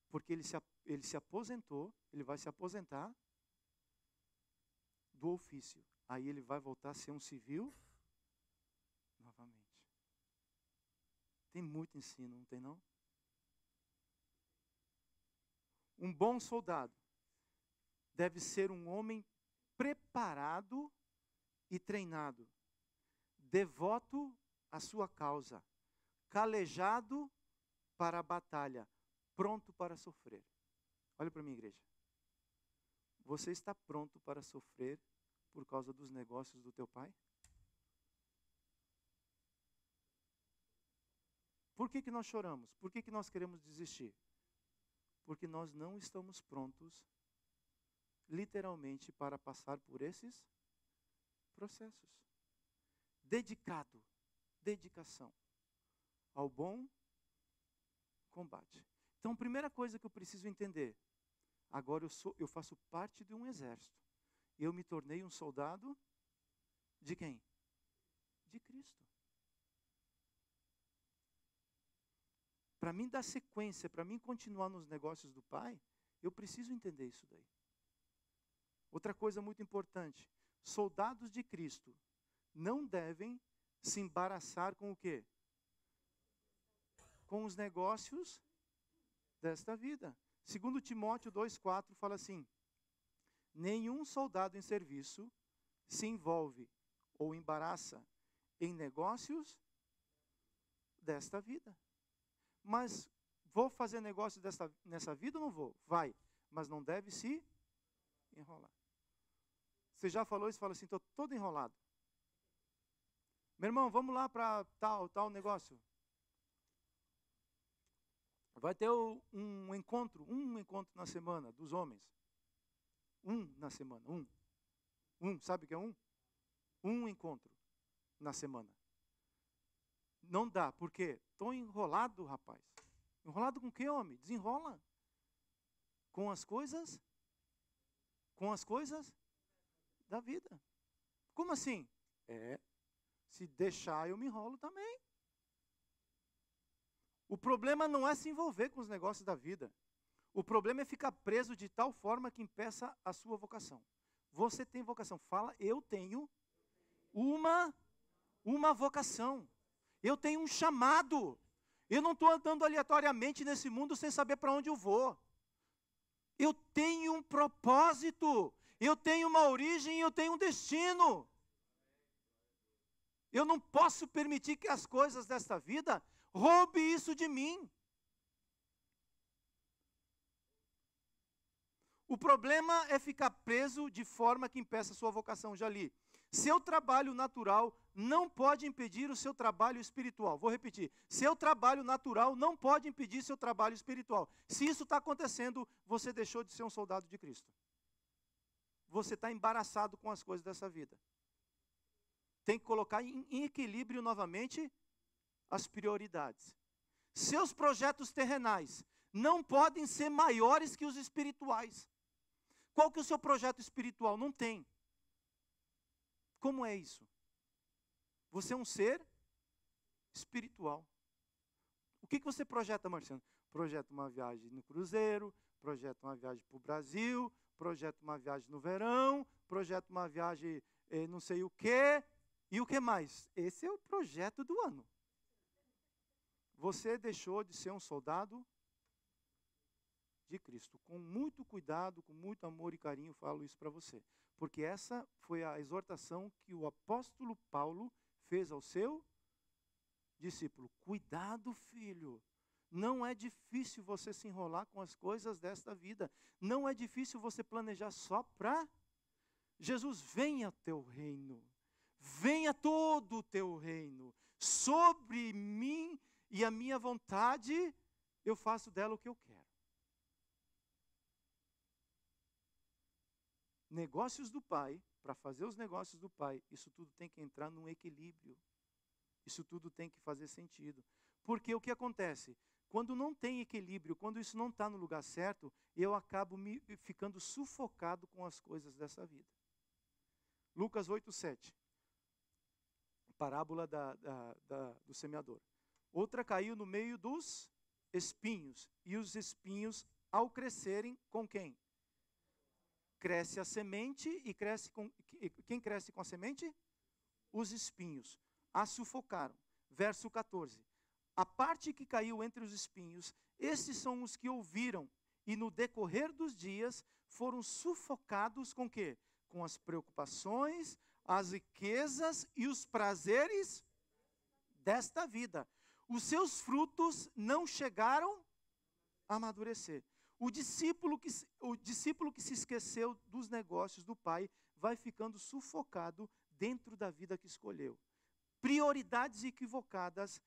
Porque ele se aposentou, ele vai se aposentar do ofício. Aí ele vai voltar a ser um civil novamente. Tem muito ensino, não tem não? Um bom soldado deve ser um homem preparado e treinado, devoto à sua causa, calejado para a batalha, pronto para sofrer. Olha para mim, igreja. Você está pronto para sofrer por causa dos negócios do teu pai? Por que nós choramos? Por que nós queremos desistir? Porque nós não estamos prontos, literalmente, para passar por esses processos. Dedicação ao bom combate. Então, primeira coisa que eu preciso entender, agora eu faço parte de um exército. Eu me tornei um soldado de quem? De Cristo. Para mim dar sequência, para mim continuar nos negócios do Pai, eu preciso entender isso daí. Outra coisa muito importante, soldados de Cristo não devem se embaraçar com o quê? Com os negócios desta vida. 2 Timóteo 2,4 fala assim, nenhum soldado em serviço se envolve ou embaraça em negócios desta vida. Mas vou fazer negócio nessa vida ou não vou? Vai, mas não deve se enrolar. Você já falou isso? Fala assim, estou todo enrolado. Meu irmão, vamos lá para tal negócio. Vai ter um encontro na semana dos homens. Na semana, sabe o que é um? Um encontro na semana. Não dá, por quê? Estou enrolado, rapaz. Enrolado com o quê, homem? Desenrola. Com as coisas da vida. Como assim? Se deixar eu me enrolo também. O problema não é se envolver com os negócios da vida. O problema é ficar preso de tal forma que impeça a sua vocação. Você tem vocação. Fala, eu tenho uma vocação. Eu tenho um chamado. Eu não estou andando aleatoriamente nesse mundo sem saber para onde eu vou. Eu tenho um propósito. Eu tenho uma origem e eu tenho um destino. Eu não posso permitir que as coisas desta vida roubem isso de mim. O problema é ficar preso de forma que impeça a sua vocação. Já li. Seu trabalho natural não pode impedir o seu trabalho espiritual. Vou repetir. Seu trabalho natural não pode impedir seu trabalho espiritual. Se isso está acontecendo, você deixou de ser um soldado de Cristo. você está embaraçado com as coisas dessa vida. Tem que colocar em equilíbrio novamente as prioridades. Seus projetos terrenais não podem ser maiores que os espirituais. Qual que é o seu projeto espiritual? Não tem. Como é isso? Você é um ser espiritual. O que você projeta, Marciano? Projeta uma viagem no cruzeiro, projeta uma viagem para o Brasil, projeta uma viagem no verão, projeta uma viagem não sei o quê, e o que mais? Esse é o projeto do ano. Você deixou de ser um soldado de Cristo. Com muito cuidado, com muito amor e carinho, falo isso para você. Porque essa foi a exortação que o apóstolo Paulo fez ao seu discípulo. Cuidado, filho. Não é difícil você se enrolar com as coisas desta vida. Não é difícil você planejar só para Jesus. Venha teu reino. Venha todo o teu reino. Sobre mim e a minha vontade, eu faço dela o que eu quero. Negócios do Pai, para fazer os negócios do Pai, isso tudo tem que entrar num equilíbrio. Isso tudo tem que fazer sentido. Porque o que acontece? Quando não tem equilíbrio, quando isso não está no lugar certo, eu acabo ficando sufocado com as coisas dessa vida. Lucas 8:7. Parábola do semeador. Outra caiu no meio dos espinhos. E os espinhos, ao crescerem, com quem? Cresce a semente e quem cresce com a semente? Os espinhos. A sufocaram. Verso 14. A parte que caiu entre os espinhos, esses são os que ouviram e no decorrer dos dias foram sufocados com quê? Com as preocupações, as riquezas e os prazeres desta vida. Os seus frutos não chegaram a amadurecer. O discípulo que se esqueceu dos negócios do Pai vai ficando sufocado dentro da vida que escolheu. Prioridades equivocadas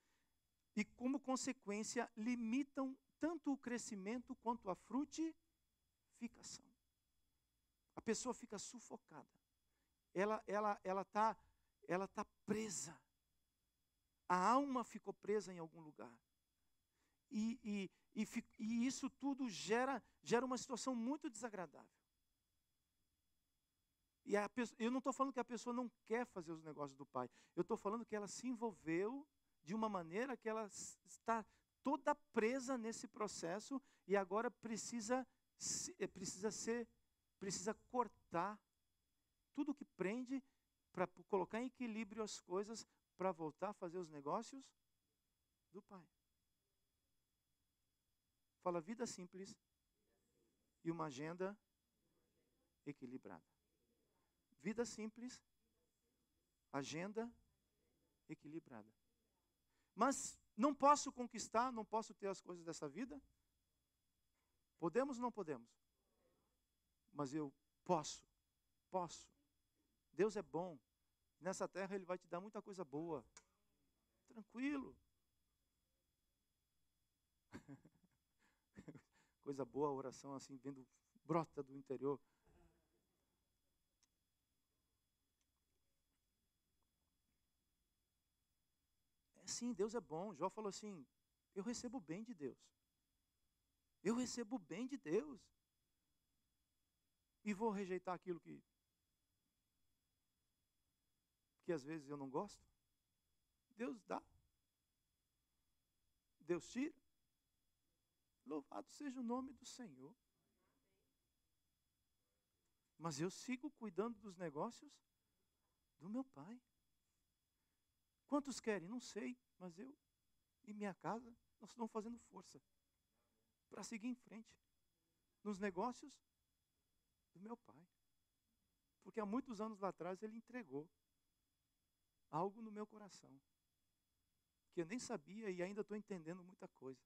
e, como consequência, limitam tanto o crescimento quanto a frutificação. A pessoa fica sufocada. Ela tá presa. A alma ficou presa em algum lugar. E isso tudo gera uma situação muito desagradável. E eu não estou falando que a pessoa não quer fazer os negócios do Pai. Eu estou falando que ela se envolveu de uma maneira que ela está toda presa nesse processo e agora precisa cortar tudo que prende para colocar em equilíbrio as coisas para voltar a fazer os negócios do Pai. Fala vida simples e uma agenda equilibrada. Vida simples, agenda equilibrada. Mas não posso conquistar, não posso ter as coisas dessa vida? Podemos ou não podemos? Mas eu posso. Deus é bom. Nessa terra Ele vai te dar muita coisa boa. Tranquilo. Coisa boa, a oração assim, vendo, brota do interior. Sim, Deus é bom. Jó falou assim, eu recebo bem de Deus. Eu recebo bem de Deus. E vou rejeitar aquilo que às vezes eu não gosto? Deus dá. Deus tira. Louvado seja o nome do Senhor. Mas eu sigo cuidando dos negócios do meu Pai. Quantos querem? Não sei, mas eu e minha casa, nós estamos fazendo força para seguir em frente nos negócios do meu Pai. Porque há muitos anos lá atrás Ele entregou algo no meu coração que eu nem sabia e ainda estou entendendo muita coisa.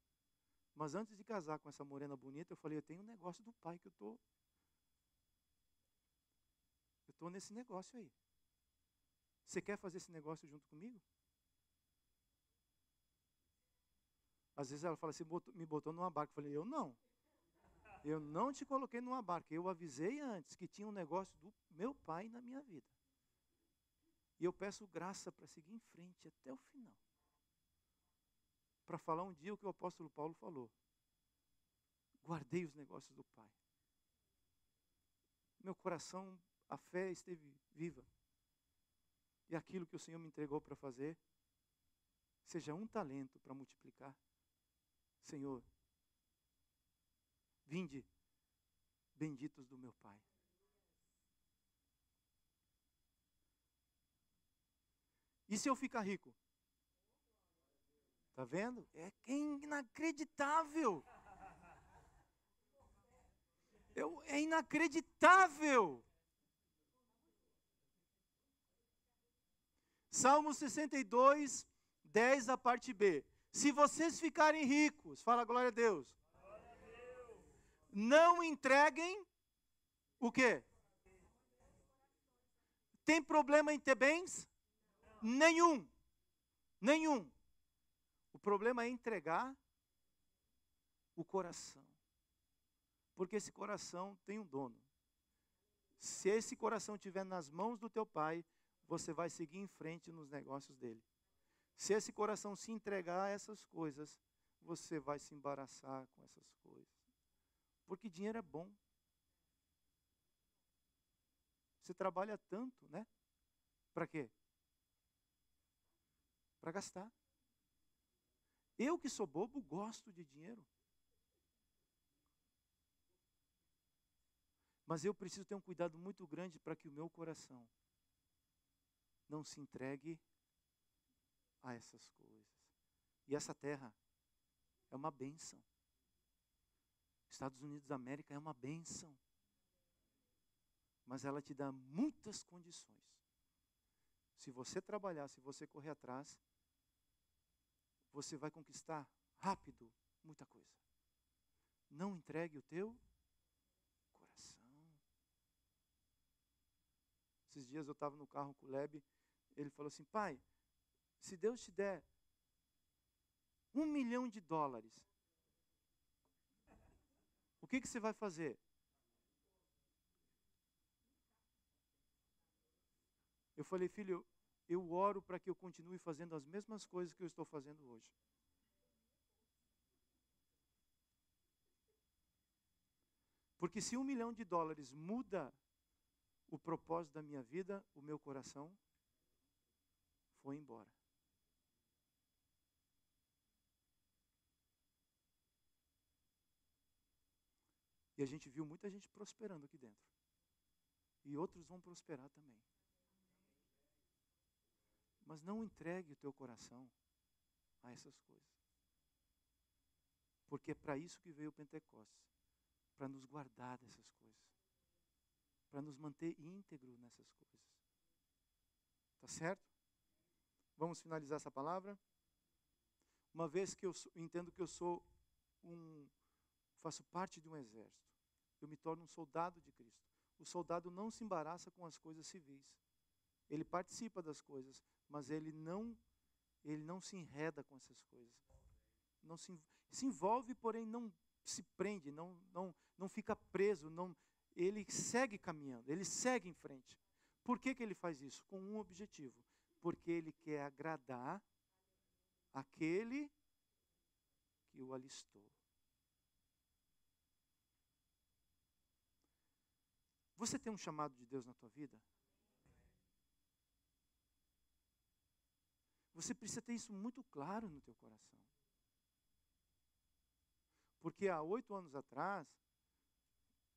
Mas antes de casar com essa morena bonita, eu falei, eu tenho um negócio do Pai que eu estou nesse negócio aí. Você quer fazer esse negócio junto comigo? Às vezes ela fala assim, me botou numa barca. Eu falei, eu não. Eu não te coloquei numa barca. Eu avisei antes que tinha um negócio do meu pai na minha vida. E eu peço graça para seguir em frente até o final. Para falar um dia o que o apóstolo Paulo falou. Guardei os negócios do pai. Meu coração, a fé esteve viva. E aquilo que o Senhor me entregou para fazer, seja um talento para multiplicar. Senhor, vinde, benditos do meu Pai. E se eu ficar rico? Está vendo? É inacreditável. É inacreditável. Salmo 62, 10, a parte B. Se vocês ficarem ricos, fala glória a Deus. Glória a Deus. Não entreguem o quê? Tem problema em ter bens? Nenhum. Nenhum. O problema é entregar o coração. Porque esse coração tem um dono. Se esse coração estiver nas mãos do teu pai, você vai seguir em frente nos negócios dele. Se esse coração se entregar a essas coisas, você vai se embaraçar com essas coisas. Porque dinheiro é bom. Você trabalha tanto, né? Para quê? Para gastar. Eu que sou bobo, gosto de dinheiro. Mas eu preciso ter um cuidado muito grande para que o meu coração não se entregue a essas coisas. E essa terra é uma bênção. Estados Unidos da América é uma bênção. Mas ela te dá muitas condições. Se você trabalhar, se você correr atrás, você vai conquistar rápido muita coisa. Não entregue o teu coração. Esses dias eu estava no carro com o Lebe, ele falou assim, pai, se Deus te der $1 milhão, o que você vai fazer? Eu falei, filho, eu oro para que eu continue fazendo as mesmas coisas que eu estou fazendo hoje. Porque se $1 milhão muda o propósito da minha vida, o meu coração foi embora. E a gente viu muita gente prosperando aqui dentro. E outros vão prosperar também. Mas não entregue o teu coração a essas coisas. Porque é para isso que veio o Pentecostes. Para nos guardar dessas coisas. Para nos manter íntegros nessas coisas. Tá certo? Vamos finalizar essa palavra? Uma vez que eu entendo que eu faço parte de um exército. Eu me torno um soldado de Cristo. O soldado não se embaraça com as coisas civis. Ele participa das coisas, mas ele não se enreda com essas coisas. Não se envolve, porém não se prende, não fica preso, ele segue caminhando, ele segue em frente. Por que ele faz isso? Com um objetivo. Porque ele quer agradar aquele que o alistou. Você tem um chamado de Deus na tua vida? Você precisa ter isso muito claro no teu coração. Porque há 8 anos atrás,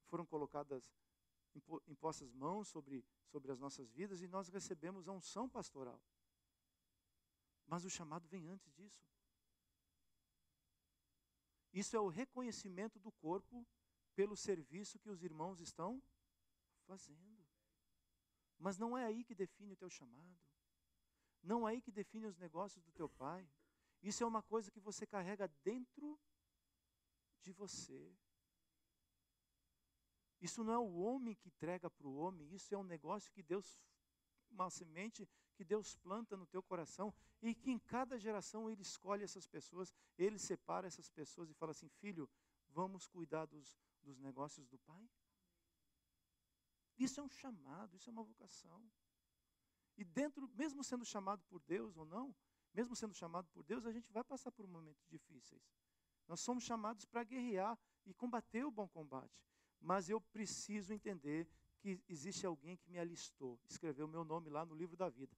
foram colocadas, impostas mãos sobre as nossas vidas e nós recebemos a unção pastoral. Mas o chamado vem antes disso. Isso é o reconhecimento do corpo pelo serviço que os irmãos estão fazendo. Mas não é aí que define o teu chamado. Não é aí que define os negócios do teu pai. Isso é uma coisa que você carrega dentro de você. Isso não é o homem que entrega para o homem, isso é um negócio que Deus, uma semente que Deus planta no teu coração e que em cada geração Ele escolhe essas pessoas, Ele separa essas pessoas e fala assim, filho, vamos cuidar dos dos negócios do Pai? Isso é um chamado, isso é uma vocação. E dentro, mesmo sendo chamado por Deus ou não, mesmo sendo chamado por Deus, a gente vai passar por momentos difíceis. Nós somos chamados para guerrear e combater o bom combate. Mas eu preciso entender que existe alguém que me alistou, escreveu o meu nome lá no livro da vida.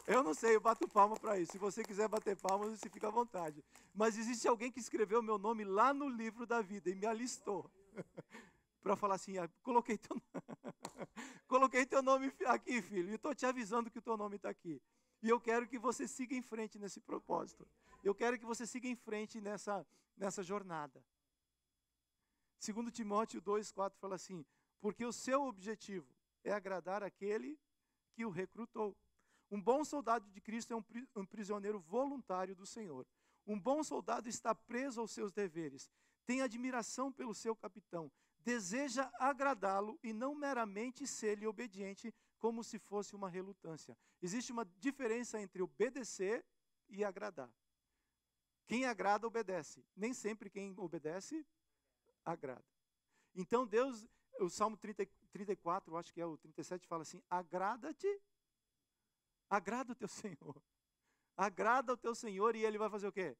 Eu não sei, eu bato palma para isso. Se você quiser bater palmas, você fica à vontade. Mas existe alguém que escreveu o meu nome lá no livro da vida e me alistou. Para falar assim, coloquei teu nome aqui, filho, e estou te avisando que o teu nome está aqui. E eu quero que você siga em frente nesse propósito. Eu quero que você siga em frente nessa jornada. 2 Timóteo 2,4 fala assim, porque o seu objetivo é agradar aquele que o recrutou. Um bom soldado de Cristo é um prisioneiro voluntário do Senhor. Um bom soldado está preso aos seus deveres, tem admiração pelo seu capitão, deseja agradá-lo e não meramente ser-lhe obediente, como se fosse uma relutância. Existe uma diferença entre obedecer e agradar. Quem agrada, obedece. Nem sempre quem obedece, agrada. Então Deus, o Salmo 34, acho que é o 37, fala assim, agrada-te, agrada o teu Senhor. Agrada o teu Senhor e Ele vai fazer o quê?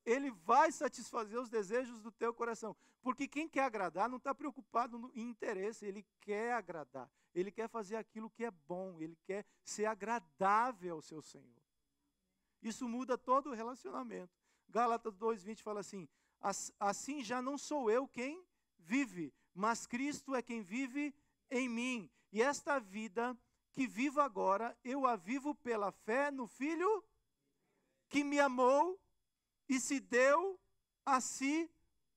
Ele vai satisfazer os desejos do teu coração. Porque quem quer agradar não está preocupado em interesse, ele quer agradar. Ele quer fazer aquilo que é bom, ele quer ser agradável ao seu Senhor. Isso muda todo o relacionamento. Gálatas 2,20 fala assim, assim já não sou eu quem vive, mas Cristo é quem vive em mim. E esta vida que vivo agora, eu a vivo pela fé no Filho que me amou e se deu a si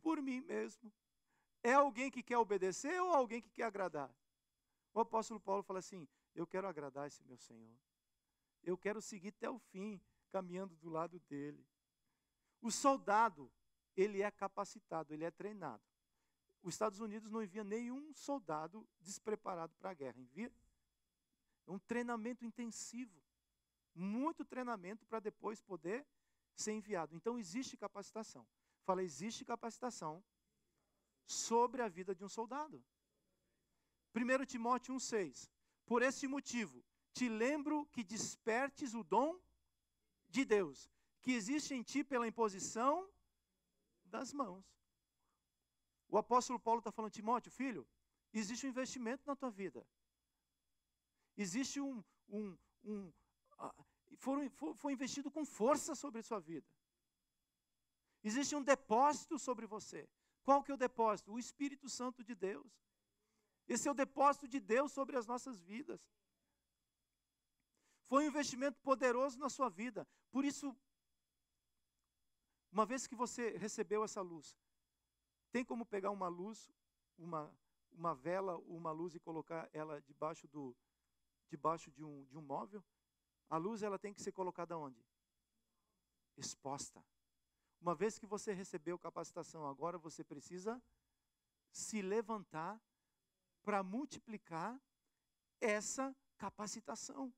por mim mesmo. É alguém que quer obedecer ou alguém que quer agradar? O apóstolo Paulo fala assim, eu quero agradar esse meu Senhor. Eu quero seguir até o fim, caminhando do lado dele. O soldado, ele é capacitado, ele é treinado. Os Estados Unidos não envia nenhum soldado despreparado para a guerra. Envia um treinamento intensivo. Muito treinamento para depois poder ser enviado. Então existe capacitação. Fala, existe capacitação sobre a vida de um soldado. 1 Timóteo 1,6. Por esse motivo, te lembro que despertes o dom de Deus, que existe em ti pela imposição das mãos. O apóstolo Paulo está falando, Timóteo, filho, existe um investimento na tua vida. Existe foi investido com força sobre a sua vida. Existe um depósito sobre você. Qual que é o depósito? O Espírito Santo de Deus. Esse é o depósito de Deus sobre as nossas vidas. Foi um investimento poderoso na sua vida. Por isso, uma vez que você recebeu essa luz, tem como pegar uma luz, uma vela, uma luz e colocar ela debaixo de um móvel? A luz ela tem que ser colocada onde? Exposta. Uma vez que você recebeu capacitação, agora você precisa se levantar para multiplicar essa capacitação.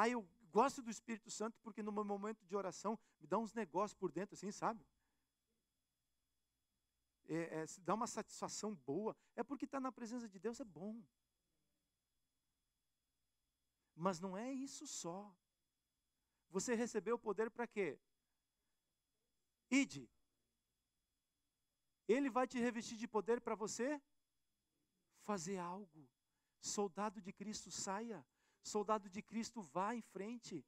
Eu gosto do Espírito Santo porque no meu momento de oração me dá uns negócios por dentro assim, sabe? Dá uma satisfação boa. É porque estar na presença de Deus é bom. Mas não é isso só. Você recebeu o poder para quê? Ide. Ele vai te revestir de poder para você fazer algo. Soldado de Cristo, saia. Soldado de Cristo, vá em frente.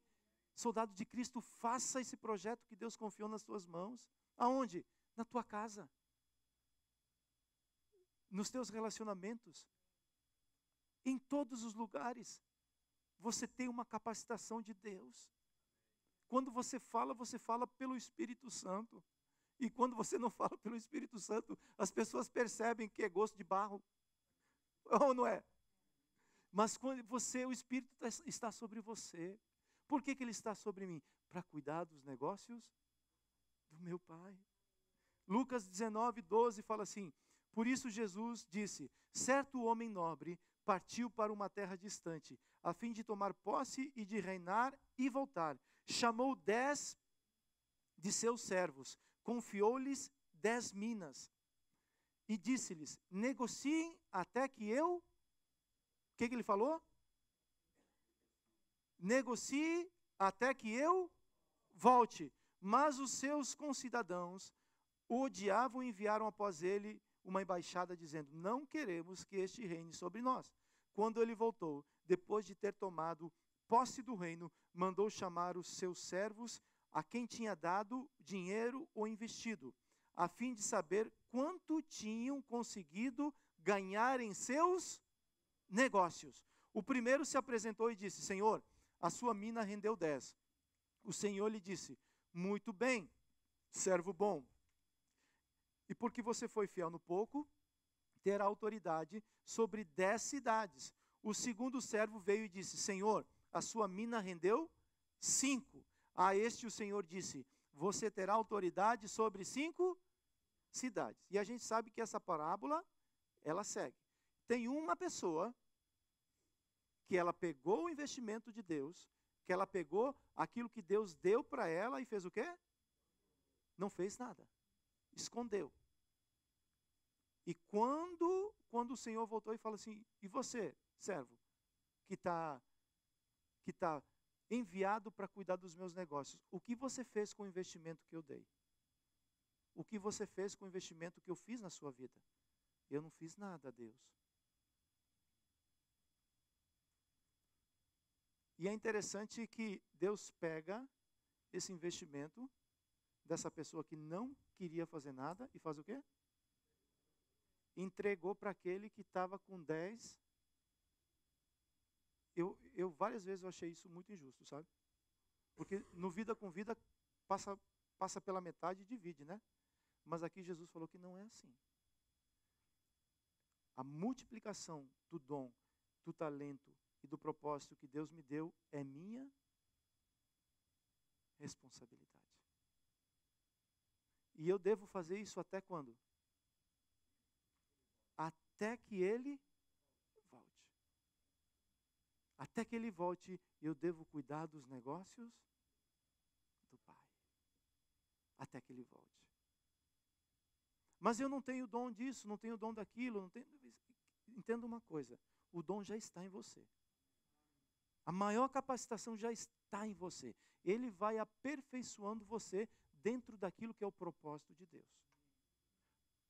Soldado de Cristo, faça esse projeto que Deus confiou nas tuas mãos. Aonde? Na tua casa. Nos teus relacionamentos. Em todos os lugares. Você tem uma capacitação de Deus. Quando você fala pelo Espírito Santo. E quando você não fala pelo Espírito Santo, as pessoas percebem que é gosto de barro. Ou não é? Mas quando o Espírito está sobre você. Por que ele está sobre mim? Para cuidar dos negócios do meu Pai. Lucas 19:12 fala assim, por isso Jesus disse, certo homem nobre partiu para uma terra distante, a fim de tomar posse e de reinar e voltar. chamou 10 de seus servos, confiou-lhes 10 minas, e disse-lhes, negociem até que eu... O que ele falou? Negocie até que eu volte. Mas os seus concidadãos o odiavam e enviaram após ele uma embaixada dizendo, não queremos que este reine sobre nós. Quando ele voltou, depois de ter tomado posse do reino, mandou chamar os seus servos a quem tinha dado dinheiro ou investido, a fim de saber quanto tinham conseguido ganhar em seus negócios. O primeiro se apresentou e disse, Senhor, a sua mina rendeu 10. O Senhor lhe disse, muito bem, servo bom. E porque você foi fiel no pouco, terá autoridade sobre 10 cidades. O segundo servo veio e disse, Senhor, a sua mina rendeu 5. A este o Senhor disse, você terá autoridade sobre 5 cidades. E a gente sabe que essa parábola, ela segue. Tem uma pessoa que ela pegou o investimento de Deus, que ela pegou aquilo que Deus deu para ela e fez o quê? Não fez nada. Escondeu. E quando o Senhor voltou e falou assim, e você, servo, que está enviado para cuidar dos meus negócios, o que você fez com o investimento que eu dei? O que você fez com o investimento que eu fiz na sua vida? Eu não fiz nada, Deus. E é interessante que Deus pega esse investimento dessa pessoa que não queria fazer nada e faz o quê? Entregou para aquele que estava com 10. Eu várias vezes eu achei isso muito injusto, sabe? Porque no Vida com Vida passa pela metade e divide, né? Mas aqui Jesus falou que não é assim. A multiplicação do dom, do talento e do propósito que Deus me deu é minha responsabilidade. E eu devo fazer isso até quando? Até que ele volte. Até que ele volte, eu devo cuidar dos negócios do Pai. Até que ele volte. Mas eu não tenho dom disso, não tenho dom daquilo, não tenho... Entenda uma coisa, o dom já está em você. A maior capacitação já está em você. Ele vai aperfeiçoando você dentro daquilo que é o propósito de Deus.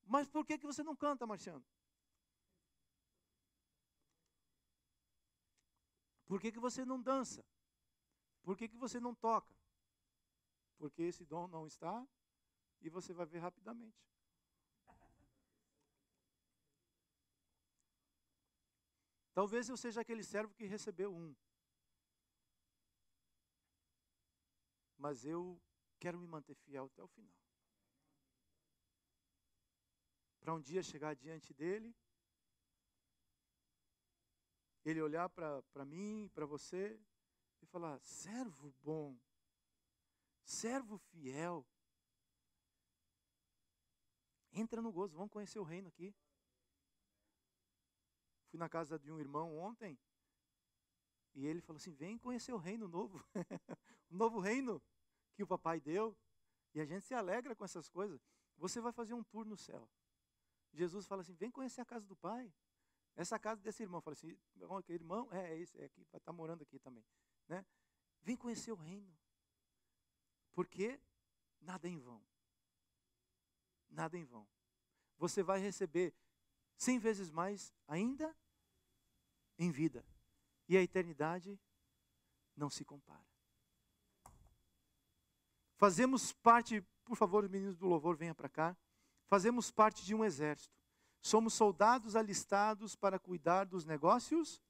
Mas por que você não canta, Marciano? Por que você não dança? Por que você não toca? Porque esse dom não está e você vai ver rapidamente. Talvez eu seja aquele servo que recebeu 1. Mas eu quero me manter fiel até o final. Para um dia chegar diante dele, ele olhar para mim, para você, e falar, servo bom, servo fiel, entra no gozo, vamos conhecer o reino aqui. Fui na casa de um irmão ontem, e ele falou assim, vem conhecer o reino novo, o novo reino que o papai deu, e a gente se alegra com essas coisas. Você vai fazer um tour no céu. Jesus fala assim, vem conhecer a casa do pai. Essa casa desse irmão, fala assim, irmão, esse, aqui, vai estar morando aqui também. Né? Vem conhecer o reino. Porque nada é em vão. Nada é em vão. Você vai receber 100 vezes mais ainda em vida. E a eternidade não se compara. Fazemos parte, por favor, os meninos do louvor, venham para cá. Fazemos parte de um exército. Somos soldados alistados para cuidar dos negócios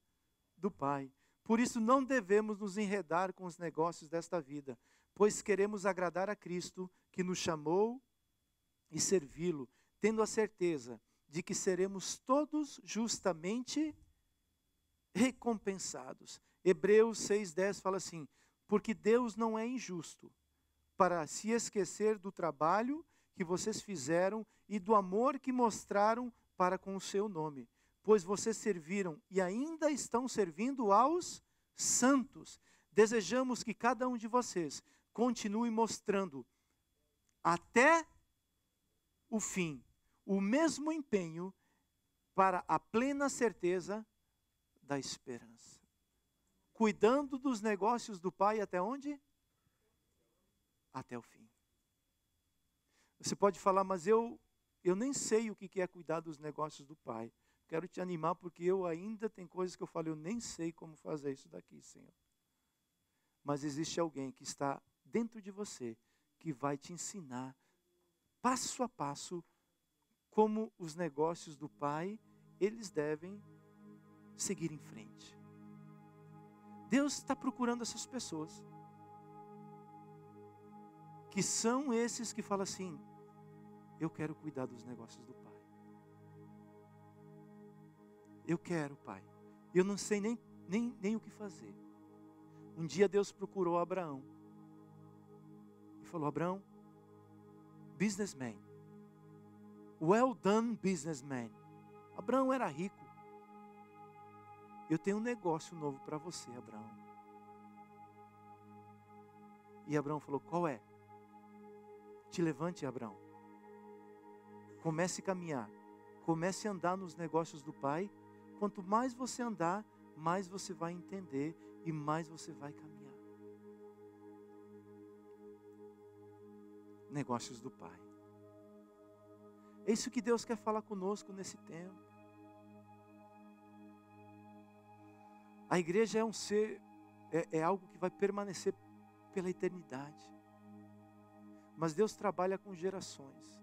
do Pai. Por isso não devemos nos enredar com os negócios desta vida, pois queremos agradar a Cristo, que nos chamou e servi-lo, tendo a certeza de que seremos todos justamente recompensados. Hebreus 6,10 fala assim, porque Deus não é injusto para se esquecer do trabalho que vocês fizeram e do amor que mostraram para com o seu nome, pois vocês serviram e ainda estão servindo aos santos. desejamos que cada um de vocês continue mostrando até o fim o mesmo empenho para a plena certeza da esperança. Cuidando dos negócios do Pai até onde? Até o fim. Você pode falar, mas eu nem sei o que é cuidar dos negócios do Pai. Quero te animar porque eu ainda tem coisas que eu falo, eu nem sei como fazer isso daqui, Senhor. Mas existe alguém que está dentro de você, que vai te ensinar, passo a passo, como os negócios do Pai, eles devem seguir em frente. Deus está procurando essas pessoas, que são esses que falam assim, eu quero cuidar dos negócios do Pai. Eu quero, Pai. Eu não sei nem o que fazer. Um dia Deus procurou Abraão. E falou, Abraão, businessman. Well done, businessman. Abraão era rico. Eu tenho um negócio novo para você, Abraão. E Abraão falou, qual é? Te levante, Abraão. Comece a caminhar. Comece a andar nos negócios do Pai. Quanto mais você andar, mais você vai entender e mais você vai caminhar. Negócios do Pai. É isso que Deus quer falar conosco nesse tempo. A igreja é um ser, é algo que vai permanecer pela eternidade. Mas Deus trabalha com gerações.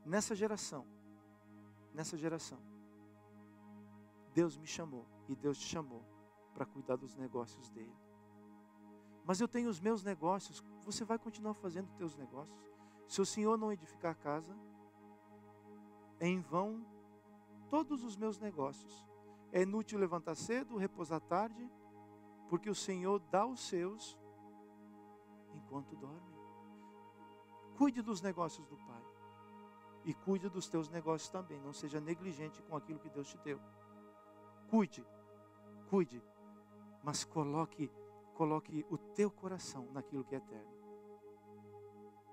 Nessa geração, Deus me chamou e Deus te chamou para cuidar dos negócios dele. Mas eu tenho os meus negócios, você vai continuar fazendo os teus negócios. Se o Senhor não edificar a casa, é em vão todos os meus negócios. É inútil levantar cedo, repousar tarde, porque o Senhor dá os seus enquanto dorme. Cuide dos negócios do Pai. E cuide dos teus negócios também. Não seja negligente com aquilo que Deus te deu. Cuide. Mas coloque o teu coração naquilo que é eterno.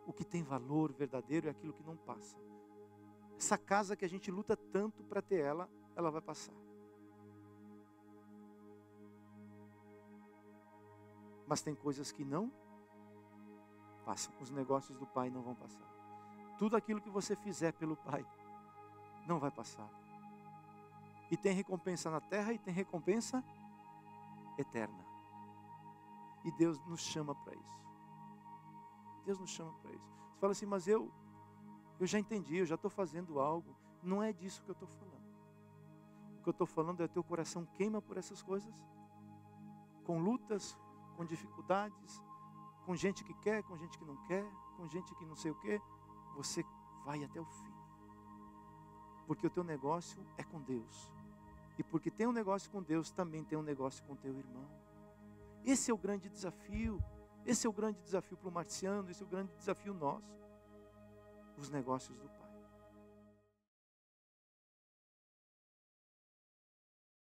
O que tem valor verdadeiro é aquilo que não passa. Essa casa que a gente luta tanto para ter ela vai passar. Mas tem coisas que não passam. Os negócios do Pai não vão passar. Tudo aquilo que você fizer pelo Pai não vai passar. E tem recompensa na terra e tem recompensa eterna. E Deus nos chama para isso. Deus nos chama para isso. Você fala assim, mas eu já entendi, eu já estou fazendo algo. Não é disso que eu estou falando. O que eu estou falando é teu coração queima por essas coisas. Com lutas, com dificuldades, com gente que quer, com gente que não quer, com gente que não sei o quê. Você vai até o fim. Porque o teu negócio é com Deus. E porque tem um negócio com Deus, também tem um negócio com teu irmão. Esse é o grande desafio. Esse é o grande desafio para o Marciano, esse é o grande desafio nosso. Os negócios do Pai.